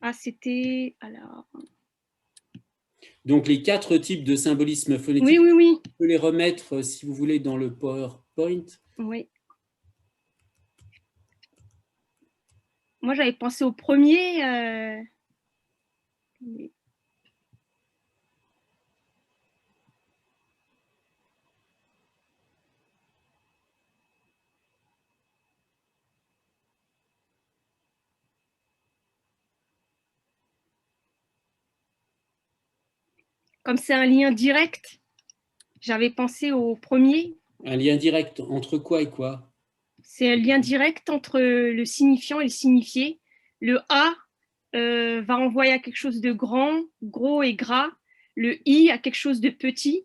Ah, c'était... Alors... Donc, les 4 types de symbolisme phonétique, oui. je peux les remettre, si vous voulez, dans le PowerPoint. Oui. Moi, j'avais pensé au premier. comme c'est un lien direct, j'avais pensé au premier. Un lien direct entre quoi et quoi? C'est un lien direct entre le signifiant et le signifié. Le A va envoyer à quelque chose de grand, gros et gras. Le I à quelque chose de petit.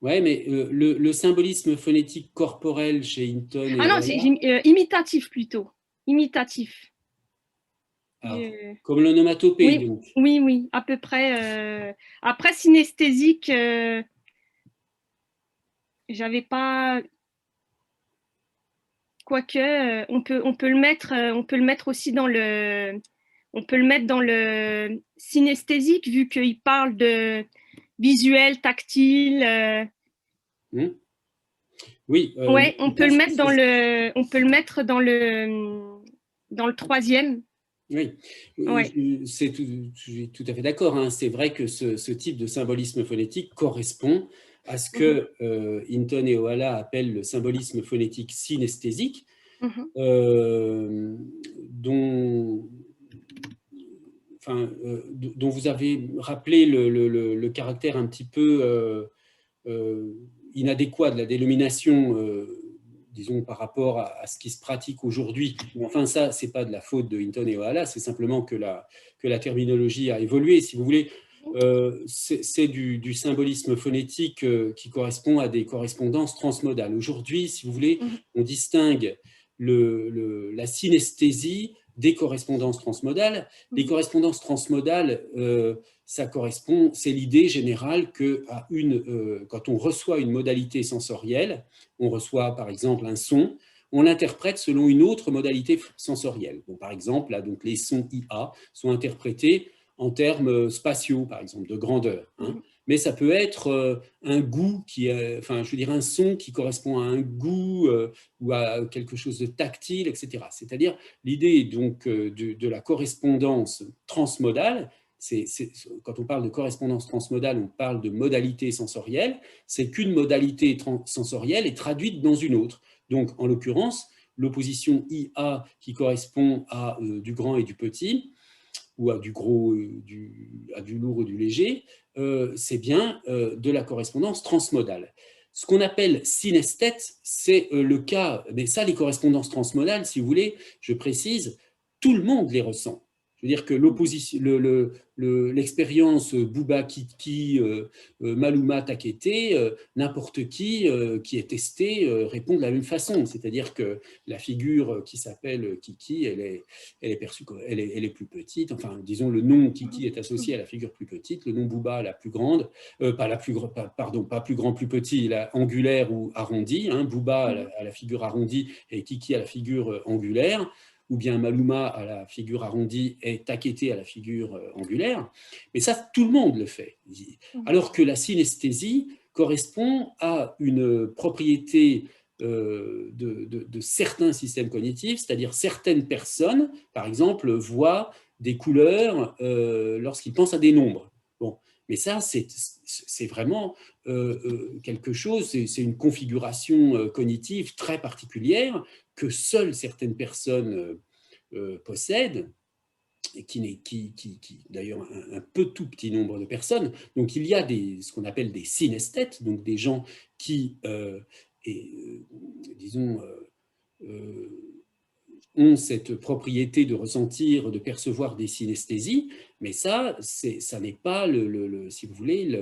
Ouais, mais le symbolisme phonétique corporel chez Hinton et Ah non, c'est Ohala, imitatif plutôt. Imitatif. alors, comme l'onomatopée, Oui, donc. oui, oui, à peu près. Après, synesthésique, j'avais pas. Quoique, on peut le mettre aussi dans le, on peut le mettre dans le synesthésique vu qu'il parle de visuel, tactile. Hmm. Oui, Ouais, on peut le mettre dans c'est- le, on peut le mettre dans le troisième. oui, Ouais. je suis tout à fait d'accord, hein. C'est vrai que ce type de symbolisme phonétique correspond à ce Mhm, que Hinton et Ohala appellent le symbolisme phonétique synesthésique, mhm, euh, dont, enfin, dont vous avez rappelé le caractère un petit peu euh, inadéquat de la dénomination, disons, par rapport à ce qui se pratique aujourd'hui. Enfin, ça, c'est pas de la faute de Hinton et Ohala, c'est simplement que la terminologie a évolué. Si vous voulez, c'est du symbolisme phonétique qui correspond à des correspondances transmodales. Aujourd'hui, si vous voulez, mhm, on distingue la synesthésie des correspondances transmodales. Les mhm, correspondances transmodales, ça correspond, c'est l'idée générale que quand on reçoit une modalité sensorielle, on reçoit par exemple un son, on l'interprète selon une autre modalité sensorielle. Bon, par exemple, là, donc, les sons IA sont interprétés en termes spatiaux, par exemple, de grandeur, hein. mhm, Mais ça peut être un goût enfin, je veux dire, un son qui correspond à un goût ou à quelque chose de tactile, etc. C'est-à-dire l'idée donc de la correspondance transmodale. Quand on parle de correspondance transmodale, on parle de modalité sensorielle. C'est qu'une modalité sensorielle est traduite dans une autre. Donc, en l'occurrence, l'opposition IA qui correspond à du grand et du petit, ou à du gros, à du lourd ou du léger, c'est bien de la correspondance transmodale. Ce qu'on appelle synesthète, c'est le cas, mais ça, les correspondances transmodales, si vous voulez, je précise, tout le monde les ressent. Je veux dire que l'opposition, l'expérience Bouba Kiki, Maluma Takete, n'importe qui est testé répond de la même façon. C'est-à-dire que la figure qui s'appelle Kiki, elle est perçue, elle est plus petite. Enfin, disons, le nom Kiki est associé à la figure plus petite, le nom Bouba à la plus grande, pas la plus pardon, pas plus grand, plus petit, la angulaire ou arrondi, hein, Bouba à la figure arrondie et Kiki à la figure angulaire, ou bien Maluma à la figure arrondie et Takete à la figure angulaire. Mais ça, tout le monde le fait. mhm, Alors que la synesthésie correspond à une propriété de certains systèmes cognitifs, c'est-à-dire certaines personnes, par exemple, voient des couleurs lorsqu'ils pensent à des nombres. Bon, mais ça, c'est vraiment quelque chose, c'est une configuration cognitive très particulière que seules certaines personnes possèdent, et d'ailleurs un peu tout petit nombre de personnes. Donc il y a ce qu'on appelle des synesthètes, donc des gens qui, disons, ont cette propriété de ressentir, de percevoir des synesthésies, mais ça n'est pas, si vous voulez,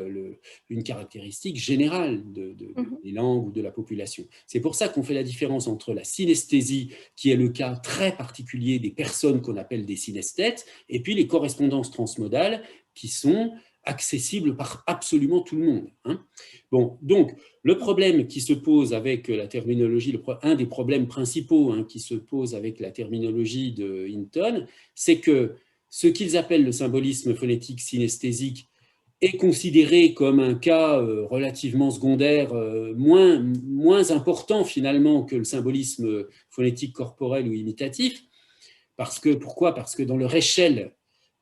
une caractéristique générale mhm, des langues ou de la population. C'est pour ça qu'on fait la différence entre la synesthésie, qui est le cas très particulier des personnes qu'on appelle des synesthètes, et puis les correspondances transmodales, qui sont accessibles par absolument tout le monde, hein. Bon, donc, le problème qui se pose avec la terminologie, un des problèmes principaux hein, qui se pose avec la terminologie de Hinton, c'est que ce qu'ils appellent le symbolisme phonétique synesthésique est considéré comme un cas relativement secondaire, moins important finalement que le symbolisme phonétique corporel ou imitatif. Pourquoi? Parce que dans leur échelle,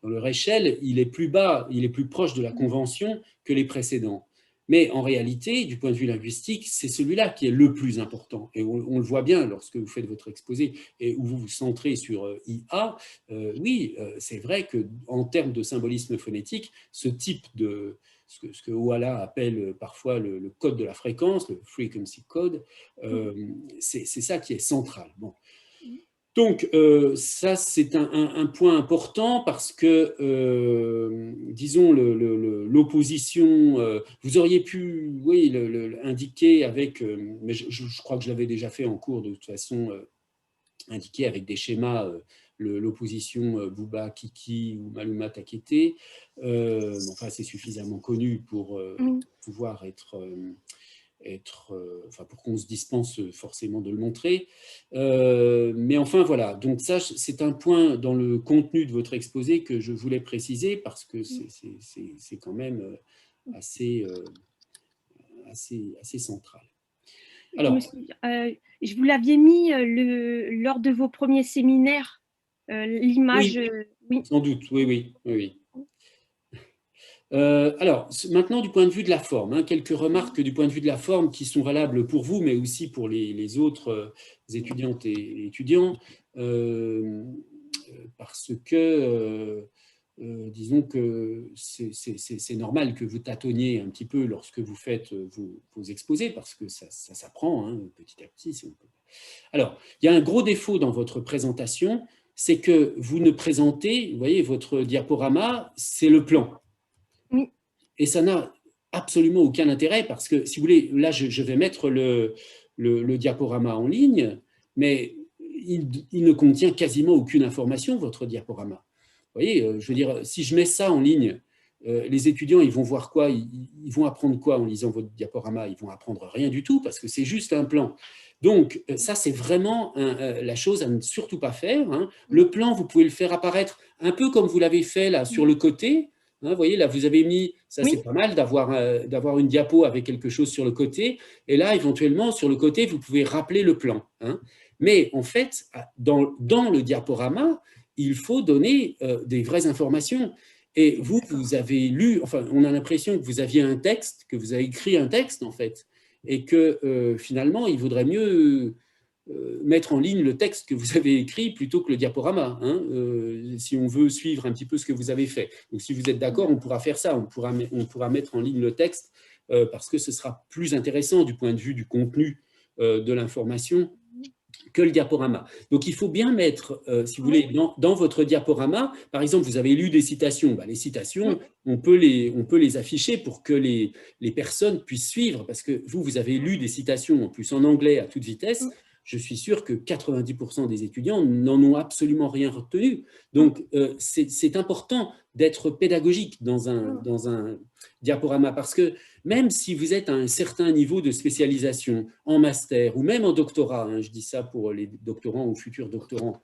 il est plus bas, il est plus proche de la convention que les précédents. Mais en réalité, du point de vue linguistique, c'est celui-là qui est le plus important. Et on le voit bien lorsque vous faites votre exposé et où vous vous centrez sur IA. Oui, c'est vrai qu'en termes de symbolisme phonétique, ce type de... ce que Ouala appelle parfois le code de la fréquence, le frequency code, c'est ça qui est central. Bon. Donc, ça, c'est un point important parce que, disons, l'opposition, vous auriez pu, oui, indiquer avec, mais je crois que je l'avais déjà fait en cours de toute façon, indiquer avec des schémas l'opposition Bouba Kiki ou Maluma Takete. Enfin, c'est suffisamment connu pour pouvoir enfin, pour qu'on se dispense forcément de le montrer. Mais enfin, voilà. Donc ça, c'est un point dans le contenu de votre exposé que je voulais préciser parce que c'est quand même assez central. Alors, je vous l'aviez mis lors de vos premiers séminaires, l'image. Oui, sans doute, oui. Alors, maintenant, du point de vue de la forme, quelques remarques du point de vue de la forme qui sont valables pour vous, mais aussi pour les autres étudiantes et étudiants, parce que, disons que c'est normal que vous tâtonniez un petit peu lorsque vous faites vos exposés, parce que ça s'apprend petit à petit. Alors, il y a un gros défaut dans votre présentation, c'est que vous ne présentez, vous voyez, votre diaporama, c'est le plan. Oui. Et ça n'a absolument aucun intérêt parce que, si vous voulez, là, je vais mettre le diaporama en ligne, mais il ne contient quasiment aucune information, votre diaporama. Vous voyez, je veux dire, si je mets ça en ligne, les étudiants, ils vont voir quoi? Ils vont apprendre quoi en lisant votre diaporama? Ils vont apprendre rien du tout parce que c'est juste un plan. Donc, ça, c'est vraiment la chose à ne surtout pas faire. Le plan, vous pouvez le faire apparaître un peu comme vous l'avez fait là sur le côté. Vous voyez, là, vous avez mis, ça c'est pas mal d'avoir une diapo avec quelque chose sur le côté. Et là, éventuellement, sur le côté, vous pouvez rappeler le plan. Mais en fait, dans le diaporama, il faut donner des vraies informations. Et vous avez lu, enfin, on a l'impression que vous aviez un texte, que vous avez écrit un texte, en fait, et que finalement, il vaudrait mieux mettre en ligne le texte que vous avez écrit plutôt que le diaporama, si on veut suivre un petit peu ce que vous avez fait. Donc, si vous êtes d'accord, on pourra faire ça, on pourra mettre en ligne le texte parce que ce sera plus intéressant du point de vue du contenu de l'information que le diaporama. Donc, il faut bien mettre, si vous voulez, dans votre diaporama, par exemple, vous avez lu des citations. Les citations, on peut les afficher pour que les personnes puissent suivre, parce que vous avez lu des citations, en plus en anglais à toute vitesse. Je suis sûr que 90% des étudiants n'en ont absolument rien retenu. Donc, c'est important d'être pédagogique dans un diaporama, parce que même si vous êtes à un certain niveau de spécialisation en master ou même en doctorat, je dis ça pour les doctorants ou futurs doctorants,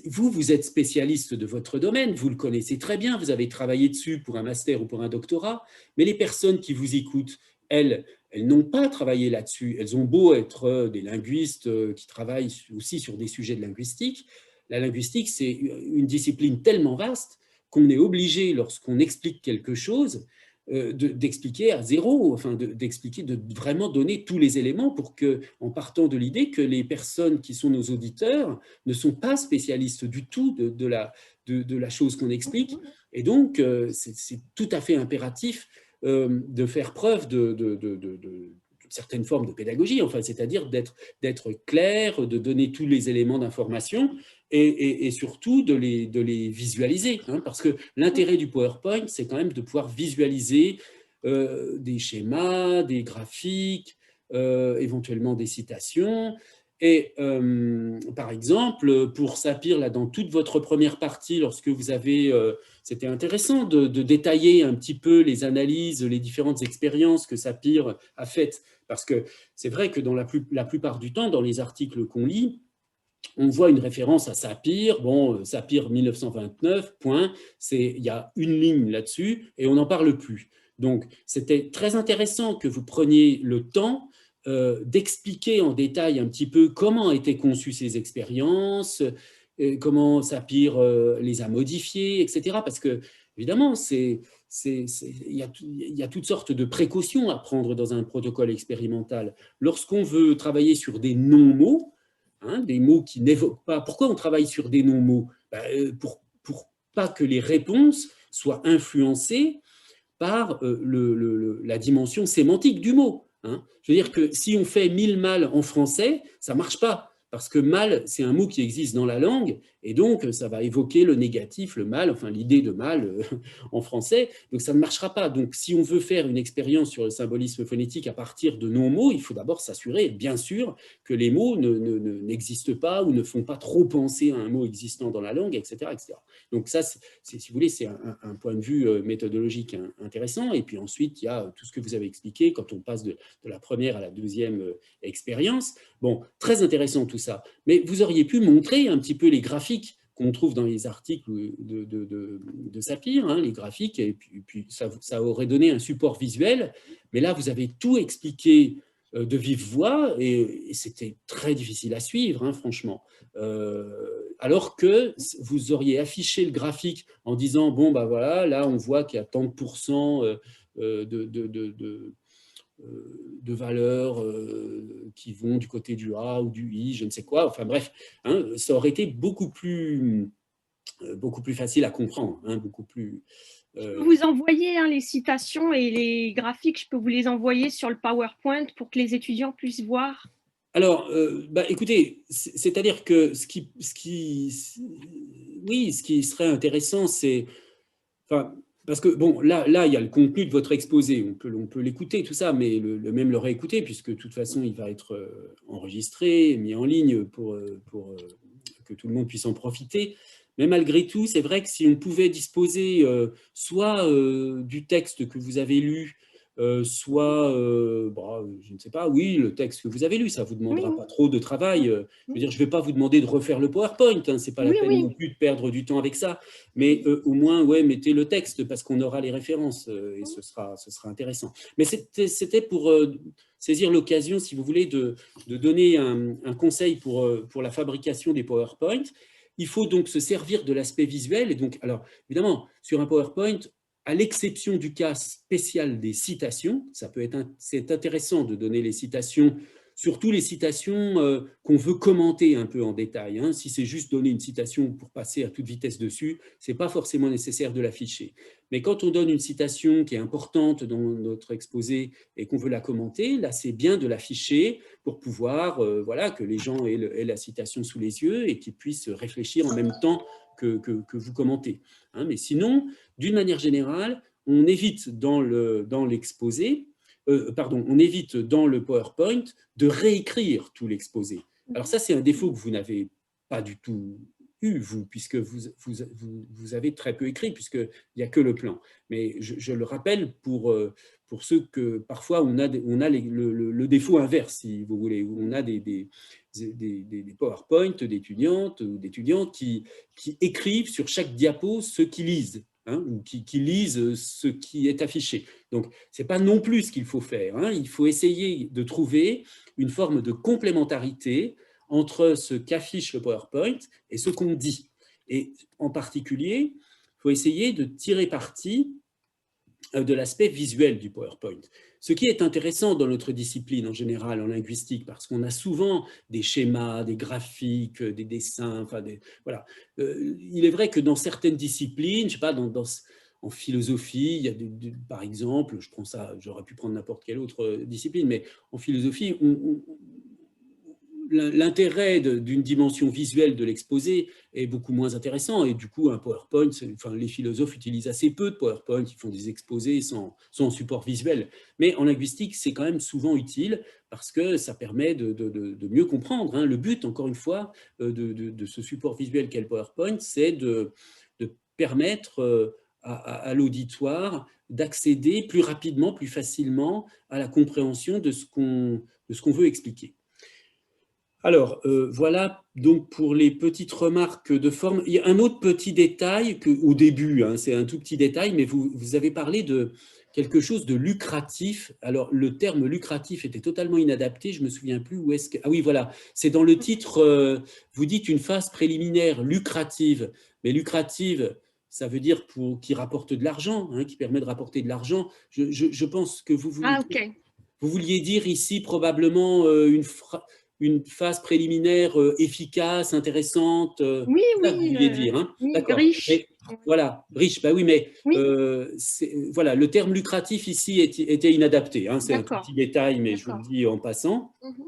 vous êtes spécialiste de votre domaine, vous le connaissez très bien, vous avez travaillé dessus pour un master ou pour un doctorat, mais les personnes qui vous écoutent, elles n'ont pas travaillé là-dessus. Elles ont beau être des linguistes qui travaillent aussi sur des sujets de linguistique. La linguistique, c'est une discipline tellement vaste qu'on est obligé, lorsqu'on explique quelque chose, d'expliquer à zéro, enfin d'expliquer, de vraiment donner tous les éléments pour que, en partant de l'idée que les personnes qui sont nos auditeurs ne sont pas spécialistes du tout de la chose qu'on explique. Et donc, c'est tout à fait impératif de faire preuve de certaines formes de pédagogie, enfin, c'est-à-dire d'être clair, de donner tous les éléments d'information et surtout de les visualiser. Parce que l'intérêt du PowerPoint, c'est quand même de pouvoir visualiser des schémas, des graphiques, éventuellement des citations. Et par exemple, pour Sapir, là, dans toute votre première partie, lorsque vous avez... c'était intéressant de détailler un petit peu les analyses, les différentes expériences que Sapir a faites. Parce que c'est vrai que dans la plupart du temps, dans les articles qu'on lit, on voit une référence à Sapir, Sapir 1929, point, il y a une ligne là-dessus et on n'en parle plus. Donc, c'était très intéressant que vous preniez le temps d'expliquer en détail un petit peu comment étaient conçues ces expériences, comment Sapir les a modifiées, etc. Parce que, évidemment, c'est il y a toutes sortes de précautions à prendre dans un protocole expérimental. Lorsqu'on veut travailler sur des non-mots, hein, des mots qui n'évoquent pas… Pourquoi on travaille sur des non-mots? Pour pas que les réponses soient influencées par la dimension sémantique du mot. Hein. Je veux dire que si on fait 1000 mâles en français, ça ne marche pas. Parce que mâle, c'est un mot qui existe dans la langue, et donc ça va évoquer le négatif, le mal, enfin l'idée de mal en français, donc ça ne marchera pas. Donc si on veut faire une expérience sur le symbolisme phonétique à partir de non-mots, il faut d'abord s'assurer, bien sûr, que les mots n'existent pas ou ne font pas trop penser à un mot existant dans la langue, etc. etc. Donc ça, si vous voulez, c'est un point de vue méthodologique intéressant. Et puis ensuite, il y a tout ce que vous avez expliqué quand on passe de la première à la deuxième expérience. Bon, très intéressant tout ça. Mais vous auriez pu montrer un petit peu les graphiques qu'on trouve dans les articles de Sapir, hein, les graphiques, et puis ça aurait donné un support visuel. Mais là, vous avez tout expliqué de vive voix, et c'était très difficile à suivre, hein, franchement. Alors que vous auriez affiché le graphique en disant, bon, bah voilà, là, on voit qu'il y a tant de pourcents de valeurs qui vont du côté du A ou du I, je ne sais quoi, enfin bref, hein, ça aurait été beaucoup plus facile à comprendre, hein, beaucoup plus… Je peux vous envoyer hein, les citations et les graphiques, je peux vous les envoyer sur le PowerPoint pour que les étudiants puissent voir. Alors, écoutez, c'est-à-dire que ce qui serait intéressant, c'est… Enfin, parce que, bon, là, il y a le contenu de votre exposé, on peut l'écouter, tout ça, mais même le réécouter, puisque de toute façon, il va être enregistré, mis en ligne pour que tout le monde puisse en profiter. Mais malgré tout, c'est vrai que si on pouvait disposer soit du texte que vous avez lu, soit, je ne sais pas, oui, le texte que vous avez lu, ça ne vous demandera pas trop de travail. Je veux dire, je ne vais pas vous demander de refaire le PowerPoint, hein, ce n'est pas la peine non plus de perdre du temps avec ça, mais au moins, ouais, mettez le texte parce qu'on aura les références et ce sera intéressant. Mais c'était pour saisir l'occasion, si vous voulez, de donner un conseil pour la fabrication des PowerPoint. Il faut donc se servir de l'aspect visuel. Et donc, alors, évidemment, sur un PowerPoint, à l'exception du cas spécial des citations, c'est intéressant de donner les citations, surtout les citations qu'on veut commenter un peu en détail. Hein. Si c'est juste donner une citation pour passer à toute vitesse dessus, ce n'est pas forcément nécessaire de l'afficher. Mais quand on donne une citation qui est importante dans notre exposé et qu'on veut la commenter, là, c'est bien de l'afficher pour pouvoir, voilà, que les gens aient la citation sous les yeux et qu'ils puissent réfléchir en même temps que vous commentez. Hein. Mais sinon, d'une manière générale, on évite dans l'exposé, on évite dans le PowerPoint de réécrire tout l'exposé. Alors ça, c'est un défaut que vous n'avez pas du tout eu, vous, puisque vous avez très peu écrit, puisqu'il n'y a que le plan. Mais je le rappelle pour ceux que parfois on a le défaut inverse, si vous voulez, où on a des PowerPoint d'étudiantes ou d'étudiants qui écrivent sur chaque diapo ce qu'ils lisent. Hein, ou qui lisent ce qui est affiché. Donc, ce n'est pas non plus ce qu'il faut faire. Hein. Il faut essayer de trouver une forme de complémentarité entre ce qu'affiche le PowerPoint et ce qu'on dit. Et en particulier, il faut essayer de tirer parti de l'aspect visuel du PowerPoint. Ce qui est intéressant dans notre discipline en général, en linguistique, parce qu'on a souvent des schémas, des graphiques, des dessins, enfin voilà. Il est vrai que dans certaines disciplines, je sais pas, en philosophie, il y a par exemple, je prends ça, j'aurais pu prendre n'importe quelle autre discipline, mais en philosophie, l'intérêt d'une dimension visuelle de l'exposé est beaucoup moins intéressant et du coup un PowerPoint, enfin, les philosophes utilisent assez peu de PowerPoint, ils font des exposés sans support visuel, mais en linguistique c'est quand même souvent utile parce que ça permet de mieux comprendre. Hein. Le but, encore une fois, de ce support visuel qu'est le PowerPoint, c'est de permettre à l'auditoire d'accéder plus rapidement, plus facilement à la compréhension de ce qu'on veut expliquer. Alors, voilà donc pour les petites remarques de forme. Il y a un autre petit détail au début, hein, c'est un tout petit détail, mais vous avez parlé de quelque chose de lucratif. Alors, le terme lucratif était totalement inadapté, je ne me souviens plus où est-ce que… Ah oui, voilà, c'est dans le titre, vous dites une phase préliminaire lucrative, mais lucrative, ça veut dire qui rapporte de l'argent, hein, qui permet de rapporter de l'argent. Je pense que vous Ah, ok. vouliez dire ici probablement une phase préliminaire efficace, intéressante. Oui, C'est ça que vous oui, vouliez dire, hein? oui, D'accord. riche. Mais voilà, riche, bah oui, mais Oui, voilà, le terme lucratif ici était inadapté, hein, c'est un tout d'accord, petit détail, mais je vous le d'accord. dis en passant. Mhm.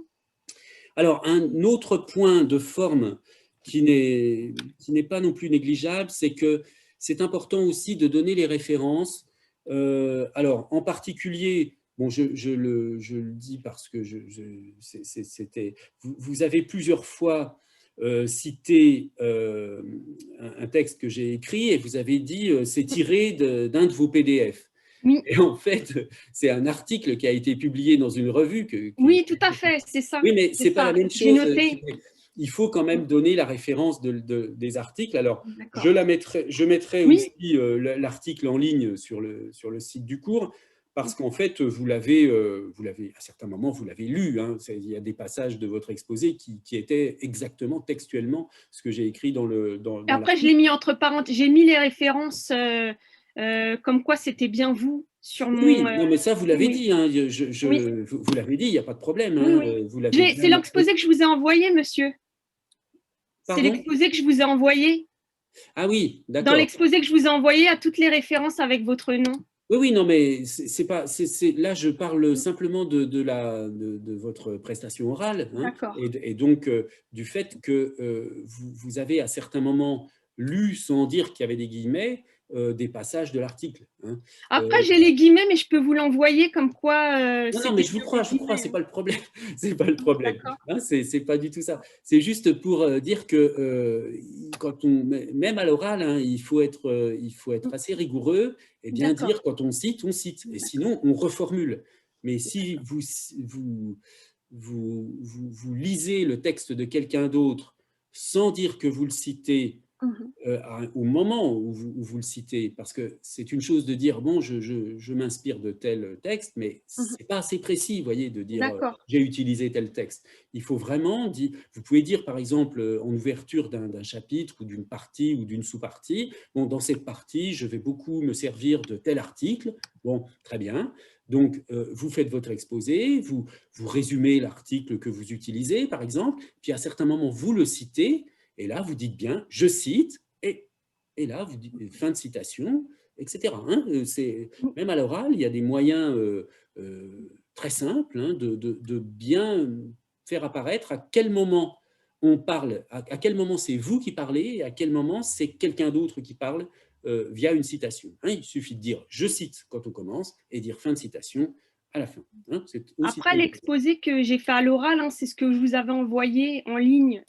Alors, un autre point de forme qui n'est pas non plus négligeable, c'est que c'est important aussi de donner les références. Alors, en particulier, bon, je le dis parce que vous avez plusieurs fois cité un texte que j'ai écrit et vous avez dit c'est tiré d'un de vos PDF. Oui, Et en fait, c'est un article qui a été publié dans une revue oui, tout à fait, c'est ça, oui, mais c'est c'est pas la ça. même J'ai chose. noté. Il faut quand même donner la référence des articles. Alors, D'accord. je mettrai aussi Oui, l'article en ligne sur le site du cours, parce mhm. qu'en fait, à certains moments, vous l'avez lu, hein. Il y a des passages de votre exposé qui étaient exactement textuellement ce que j'ai écrit Et dans après, je l'article. l'ai mis entre parenthèses. J'ai mis les références comme quoi c'était bien vous sur mon. Oui, non, mais ça, vous Oui, l'avez oui, dit, hein. oui, Vous l'avez dit, il n'y a pas de problème, oui, hein. oui. Vous l'avez C'est bien l'exposé montré. que je vous ai envoyé, monsieur. C'est Pardon? l'exposé que je vous ai envoyé. Ah oui, Dans d'accord. l'exposé que je vous ai envoyé, à toutes les références avec votre nom. Oui, oui, non, mais c'est pas, là, je parle simplement de votre prestation orale, hein, D'accord. et donc du fait que vous avez à certains moments lu, sans dire qu'il y avait des guillemets, des passages de l'article, hein. Après, Euh, j'ai les guillemets, mais je peux vous l'envoyer comme quoi non, non, mais c'était bien des je vous crois, guillemets, c'est hein. pas le problème, c'est pas le problème, D'accord. hein, c'est pas du tout ça. C'est juste pour dire que même à l'oral, hein, il faut être assez rigoureux et bien D'accord. dire quand on cite, et sinon on reformule. Mais si vous lisez le texte de quelqu'un d'autre sans dire que vous le citez Mhm. au moment où vous le citez, parce que c'est une chose de dire, bon, je m'inspire de tel texte, mais Mhm. c'est pas assez précis, vous voyez, de dire D'accord. j'ai utilisé tel texte. Il faut vraiment dire, vous pouvez dire par exemple en ouverture d'un chapitre ou d'une partie ou d'une sous-partie, bon, dans cette partie, je vais beaucoup me servir de tel article, bon, très bien. Donc, vous faites votre exposé, vous résumez l'article que vous utilisez, par exemple, puis à certains moments, vous le citez, et là, vous dites bien, je cite, et là, vous dites fin de citation, etc. Hein, même à l'oral, il y a des moyens très simples, hein, de bien faire apparaître à quel moment on parle, à quel moment c'est vous qui parlez et à quel moment c'est quelqu'un d'autre qui parle via une citation. Hein, il suffit de dire je cite quand on commence et dire fin de citation à la fin. Hein, c'est aussi Après, simple que ça. l'exposé que j'ai fait à l'oral, hein, c'est ce que je vous avais envoyé en ligne,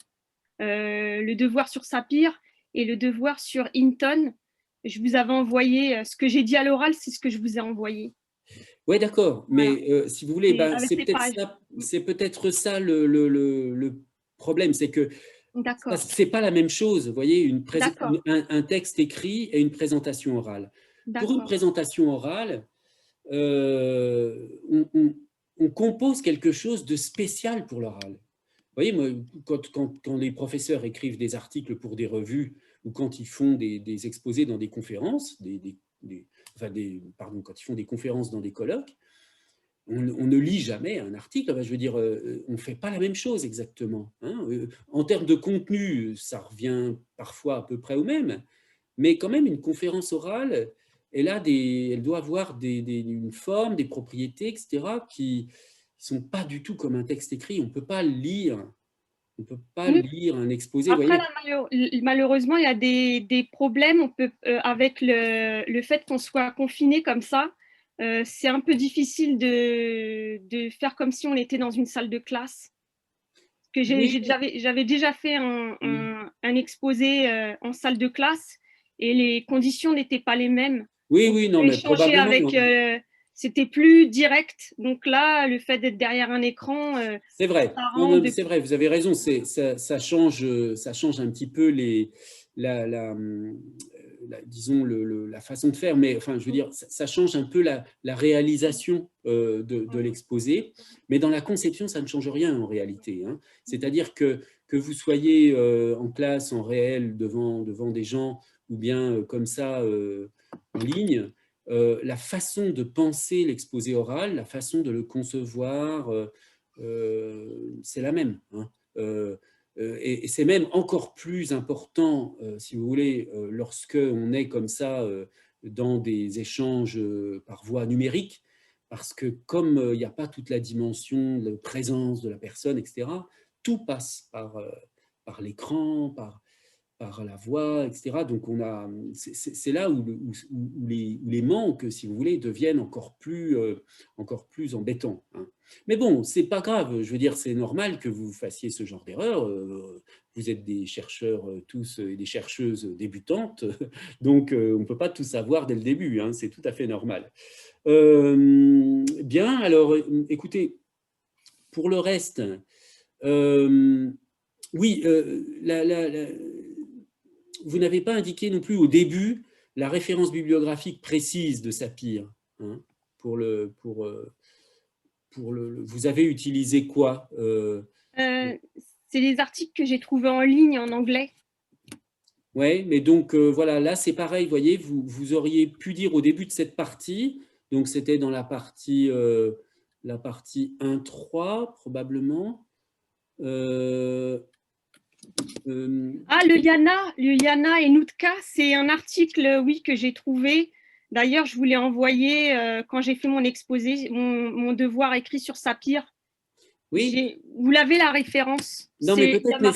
le devoir sur Sapir et le devoir sur Hinton. Je vous avais envoyé ce que j'ai dit à l'oral, c'est ce que je vous ai envoyé. Oui, d'accord, Voilà. mais si vous voulez, Et ben, avec les pages. c'est peut-être ça le problème, c'est que D'accord. c'est pas la même chose, vous voyez, D'accord. un texte écrit et une présentation orale. Pour une D'accord. présentation orale, on compose quelque chose de spécial pour l'oral. Vous voyez, moi, quand les professeurs écrivent des articles pour des revues ou quand ils font des exposés dans des conférences, pardon, quand ils font des conférences dans des colloques, on ne lit jamais un article. Je veux dire, on ne fait pas la même chose exactement, hein. En termes de contenu, ça revient parfois à peu près au même, mais quand même, une conférence orale, elle doit avoir une forme, des propriétés, etc., qui ne sont pas du tout comme un texte écrit. On peut pas Oui. lire un exposé, vous Après, voyez. là, malheureusement, il y a des problèmes. On peut, avec le fait qu'on soit confiné comme ça, c'est un peu difficile de faire comme si on était dans une salle de classe. Que Oui, j'avais déjà fait un exposé en salle de classe et les conditions n'étaient pas les mêmes. oui, On oui, non, pouvait mais échanger probablement. avec, c'était plus direct. Donc là, le fait d'être derrière un écran, C'est vrai. ça Non, rend non, mais de... c'est vrai, vous avez raison. Ça change un petit peu disons, la façon de faire. Mais enfin, je veux dire, ça change un peu la réalisation de l'exposé. Mais dans la conception, ça ne change rien en réalité, hein. C'est-à-dire que vous soyez en classe, en réel, devant des gens, ou bien comme ça en ligne, la façon de penser l'exposé oral, la façon de le concevoir, c'est la même, hein. Et c'est même encore plus important, si vous voulez, lorsque on est comme ça dans des échanges par voie numérique, parce que comme il n'y a pas toute la dimension de présence de la personne, etc., tout passe par l'écran, par la voix, etc. Donc, c'est là où les manques, si vous voulez, deviennent encore plus embêtants, hein. Mais bon, c'est pas grave. Je veux dire, c'est normal que vous fassiez ce genre d'erreur. Vous êtes des chercheurs tous et des chercheuses débutantes, donc on ne peut pas tout savoir dès le début, hein, c'est tout à fait normal. Bien, alors, écoutez, pour le reste, oui, vous n'avez pas indiqué non plus au début la référence bibliographique précise de Sapir, hein, vous avez utilisé quoi? C'est les articles que j'ai trouvés en ligne en anglais. Oui, mais donc voilà, là c'est pareil, vous voyez, vous auriez pu dire au début de cette partie, donc c'était dans la partie 1.3 probablement. Le Yana et Nutka, c'est un article, oui, que j'ai trouvé. D'ailleurs, je vous l'ai envoyé quand j'ai fait mon exposé, mon devoir écrit sur Sapir. Oui. Vous l'avez la référence? Non, mais peut-être, mais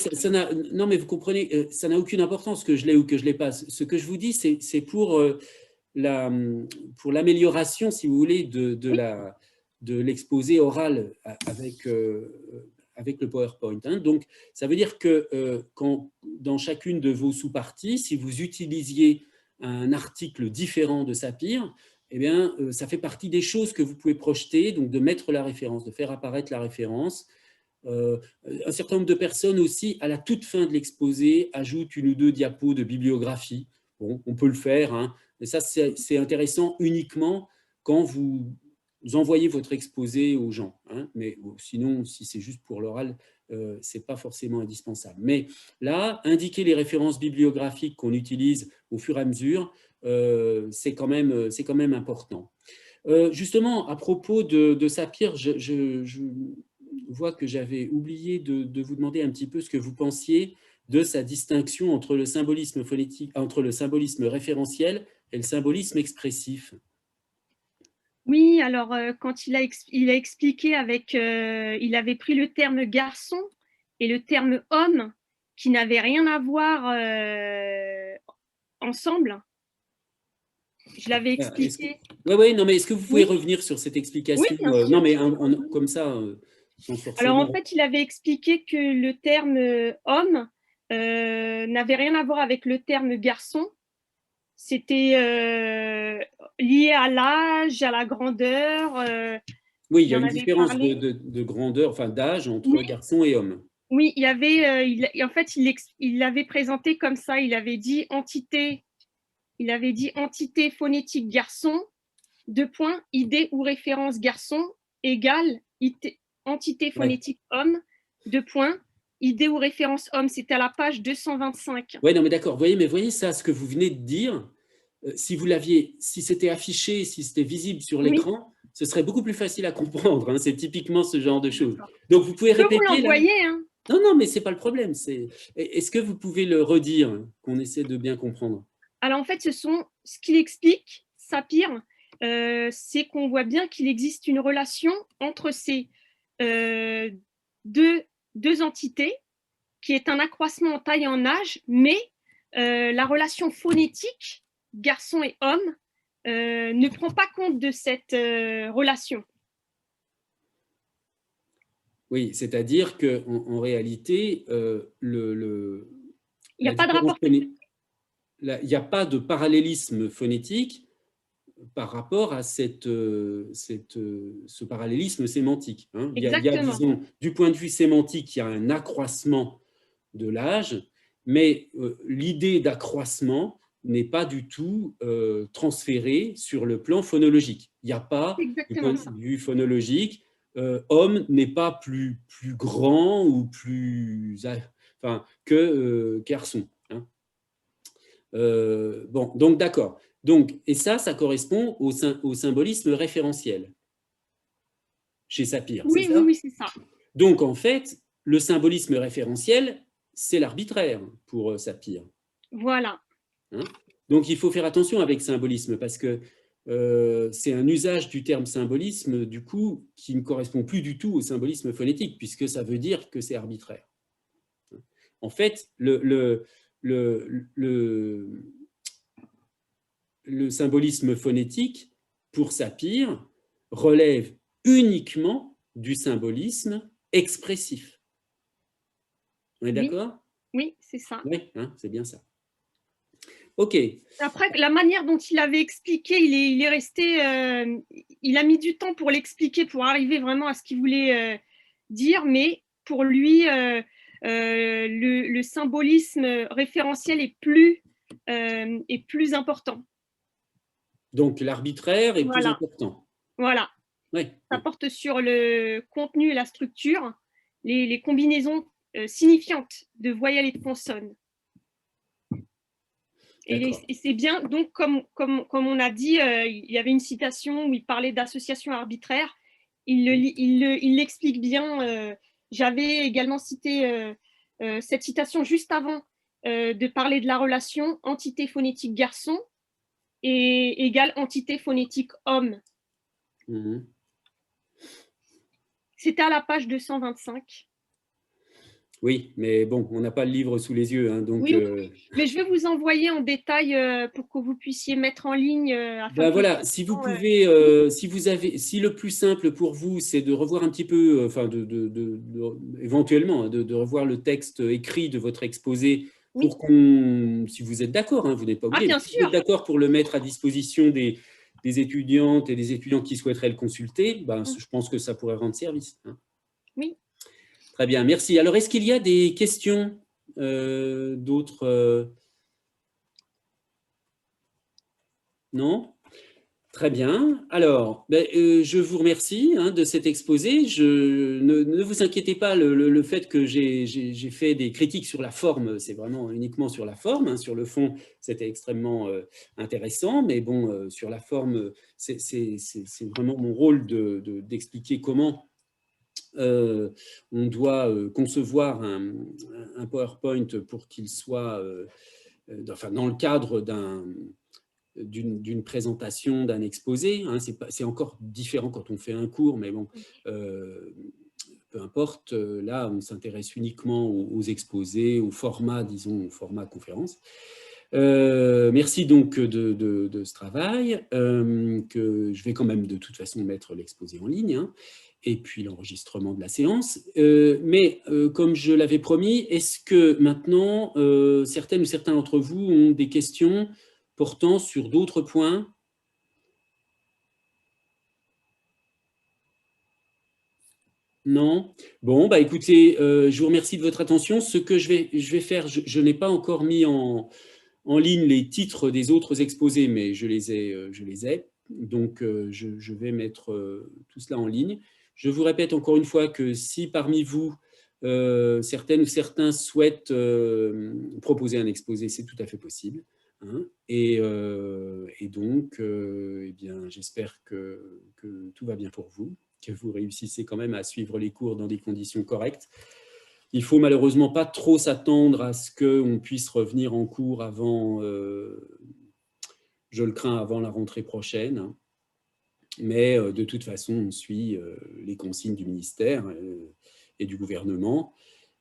non, mais vous comprenez, ça n'a aucune importance que je l'ai ou que je ne l'ai pas. Ce que je vous dis, c'est pour l'amélioration, si vous voulez, de l'exposé oral avec le PowerPoint, hein. Donc, ça veut dire que dans chacune de vos sous-parties, si vous utilisiez un article différent de Sapir, eh bien, ça fait partie des choses que vous pouvez projeter, donc de mettre la référence, de faire apparaître la référence. Un certain nombre de personnes aussi, à la toute fin de l'exposé, ajoutent une ou deux diapos de bibliographie. Bon, on peut le faire, hein, mais ça, c'est intéressant uniquement quand vous envoyez votre exposé aux gens, hein, mais sinon, si c'est juste pour l'oral, ce n'est pas forcément indispensable. Mais là, indiquer les références bibliographiques qu'on utilise au fur et à mesure, c'est quand même important. Justement, à propos de Sapir, je vois que j'avais oublié de vous demander un petit peu ce que vous pensiez de sa distinction entre le symbolisme phonétique, entre le symbolisme référentiel et le symbolisme expressif. Oui, alors quand il a expliqué il avait pris le terme garçon et le terme homme qui n'avaient rien à voir ensemble. Je l'avais expliqué. Oui, non, mais est-ce que vous pouvez Oui. revenir sur cette explication? Oui, bien sûr. Non, mais comme ça, sans forcément… Alors en fait, il avait expliqué que le terme homme n'avait rien à voir avec le terme garçon. C'était lié à l'âge, à la grandeur. Oui, il y Il a en une avait différence parlé. de grandeur, enfin d'âge entre Oui. garçon et homme. Oui, il y avait, en fait, il l'avait présenté comme ça. Il avait dit entité phonétique garçon, idée ou référence garçon égale entité phonétique homme, idée ou référence homme. C'était à la page 225. Oui, non, mais d'accord. Vous voyez ça, ce que vous venez de dire, si c'était affiché, si c'était visible sur l'écran, ce serait beaucoup plus facile à comprendre, hein. C'est typiquement ce genre de choses. Donc, vous pouvez répéter. Je peux vous l'envoyer, hein. Non, mais ce n'est pas le problème. Est-ce que vous pouvez le redire, qu'on essaie de bien comprendre? Alors, en fait, ce qu'il explique, Sapir, c'est qu'on voit bien qu'il existe une relation entre ces deux entités, qui est un accroissement en taille et en âge, mais la relation phonétique, garçon et homme, ne prend pas compte de cette relation. Oui, c'est-à-dire qu'en réalité, il n'y a pas de rapport. Il n'y a pas de parallélisme phonétique par rapport à ce parallélisme sémantique, hein. Il y a, disons, du point de vue sémantique, il y a un accroissement de l'âge, mais l'idée d'accroissement n'est pas du tout transférée sur le plan phonologique. Il n'y a pas, du point de vue phonologique, homme n'est pas plus grand ou plus, enfin, que garçon, hein. Bon, donc d'accord. Donc, et ça correspond au symbolisme référentiel chez Sapir, c'est Oui, oui, ça? oui, c'est ça. Donc, en fait, le symbolisme référentiel, c'est l'arbitraire pour Sapir. Voilà. Hein. Donc, il faut faire attention avec symbolisme parce que c'est un usage du terme symbolisme, du coup, qui ne correspond plus du tout au symbolisme phonétique, puisque ça veut dire que c'est arbitraire. En fait, le symbolisme phonétique, pour Sapir, relève uniquement du symbolisme expressif. On est Oui, d'accord? oui, c'est ça. Oui, hein, c'est bien ça. OK. Après, la manière dont il avait expliqué, il est resté, il a mis du temps pour l'expliquer, pour arriver vraiment à ce qu'il voulait dire, mais pour lui, le symbolisme référentiel est plus important. Donc, l'arbitraire est plus Voilà, important. voilà. Oui. Ça porte sur le contenu et la structure, les combinaisons signifiantes de voyelles et de consonnes. Et c'est bien, donc, comme on a dit, il y avait une citation où il parlait d'association arbitraire. Il l'explique bien. J'avais également cité cette citation juste avant de parler de la relation entité phonétique garçon et égale entité phonétique homme. Mmh. C'était à la page 225. Oui, mais bon, on n'a pas le livre sous les yeux, hein, donc. Oui, mais je vais vous envoyer en détail pour que vous puissiez mettre en ligne afin Ben que voilà, si vous pouvez, si le plus simple pour vous, c'est de revoir un petit peu, enfin, éventuellement, hein, de revoir le texte écrit de votre exposé oui. pour qu'on, si vous êtes d'accord, hein, vous n'êtes pas Ah, obligé, mais bien si vous êtes sûr. d'accord pour le mettre à disposition des étudiantes et des étudiants qui souhaiteraient le consulter, ben, je pense que ça pourrait rendre service. Hein. Oui. Très bien, merci. Alors, est-ce qu'il y a des questions d'autres Non? Très bien. Alors, je vous remercie hein, de cet exposé. Ne vous inquiétez pas, le fait que j'ai fait des critiques sur la forme, c'est vraiment uniquement sur la forme. Hein. Sur le fond, c'était extrêmement intéressant, mais bon, sur la forme, c'est vraiment mon rôle d'expliquer comment on doit concevoir un PowerPoint pour qu'il soit, enfin, dans le cadre d'une présentation, d'un exposé. Hein, c'est encore différent quand on fait un cours, mais bon, peu importe. Là, on s'intéresse uniquement aux exposés, au format, disons, au format conférence. Merci donc de ce travail, que je vais quand même de toute façon mettre l'exposé en ligne, hein, et puis l'enregistrement de la séance. Mais comme je l'avais promis, est-ce que maintenant, certaines ou certains d'entre vous ont des questions portant sur d'autres points? Non? Bon, bah écoutez, je vous remercie de votre attention. Ce que je vais faire, je n'ai pas encore mis en ligne les titres des autres exposés, mais je les ai. Donc, je vais mettre tout cela en ligne. Je vous répète encore une fois que si parmi vous, certaines ou certains souhaitent proposer un exposé, c'est tout à fait possible. Hein. Et donc, eh bien, j'espère que tout va bien pour vous, que vous réussissez quand même à suivre les cours dans des conditions correctes. Il ne faut malheureusement pas trop s'attendre à ce qu'on puisse revenir en cours avant, je le crains, avant la rentrée prochaine. Mais de toute façon, on suit les consignes du ministère et du gouvernement.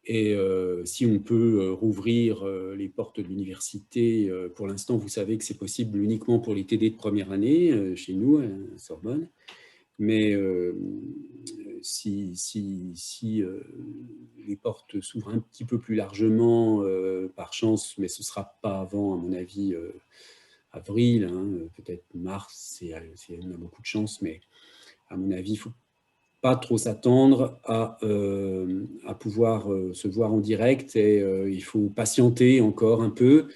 Et si on peut rouvrir les portes de l'université, pour l'instant, vous savez que c'est possible uniquement pour les TD de première année, chez nous, à la Sorbonne. Mais si les portes s'ouvrent un petit peu plus largement, par chance, mais ce ne sera pas avant, à mon avis, avril, hein, peut-être mars, on a beaucoup de chance, mais à mon avis, il ne faut pas trop s'attendre à pouvoir se voir en direct et il faut patienter encore un peu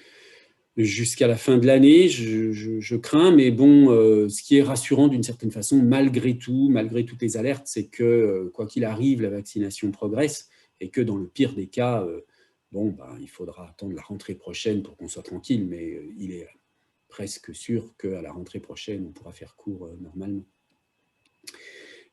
jusqu'à la fin de l'année, je crains, mais bon, ce qui est rassurant d'une certaine façon, malgré tout, malgré toutes les alertes, c'est que, quoi qu'il arrive, la vaccination progresse et que dans le pire des cas, bon, il faudra attendre la rentrée prochaine pour qu'on soit tranquille, mais il est presque sûr qu'à la rentrée prochaine, on pourra faire cours normalement.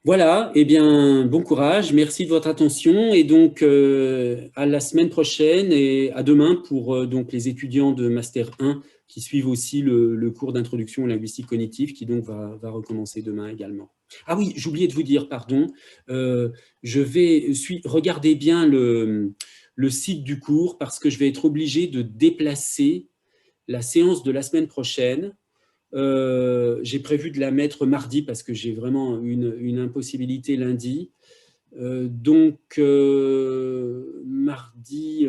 Voilà, eh bien, bon courage, merci de votre attention, et donc à la semaine prochaine et à demain pour donc les étudiants de Master 1 qui suivent aussi le cours d'introduction aux linguistiques cognitives qui donc va recommencer demain également. Ah oui, j'oubliais de vous dire, pardon, regardez bien le site du cours parce que je vais être obligé de déplacer la séance de la semaine prochaine. J'ai prévu de la mettre mardi parce que j'ai vraiment une impossibilité lundi. Mardi,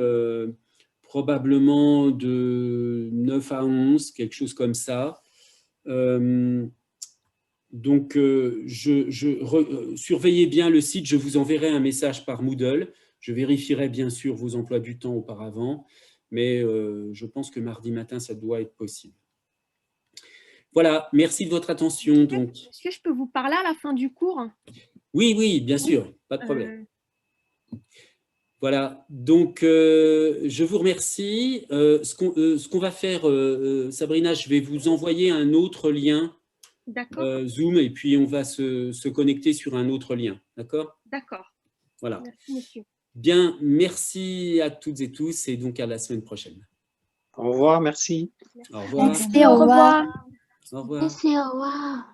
probablement de 9 à 11, quelque chose comme ça. Surveillez bien le site, je vous enverrai un message par Moodle. Je vérifierai bien sûr vos emplois du temps auparavant, mais je pense que mardi matin, ça doit être possible. Voilà, merci de votre attention. Est-ce que je peux vous parler à la fin du cours? Oui, bien sûr, pas de problème. Voilà, donc je vous remercie. Ce qu'on va faire, Sabrina, je vais vous envoyer un autre lien Zoom et puis on va se connecter sur un autre lien, d'accord? D'accord. Voilà. Merci, monsieur. Bien, merci à toutes et tous et donc à la semaine prochaine. Au revoir, merci. Au revoir. Merci, au revoir. Au revoir. Merci, au revoir.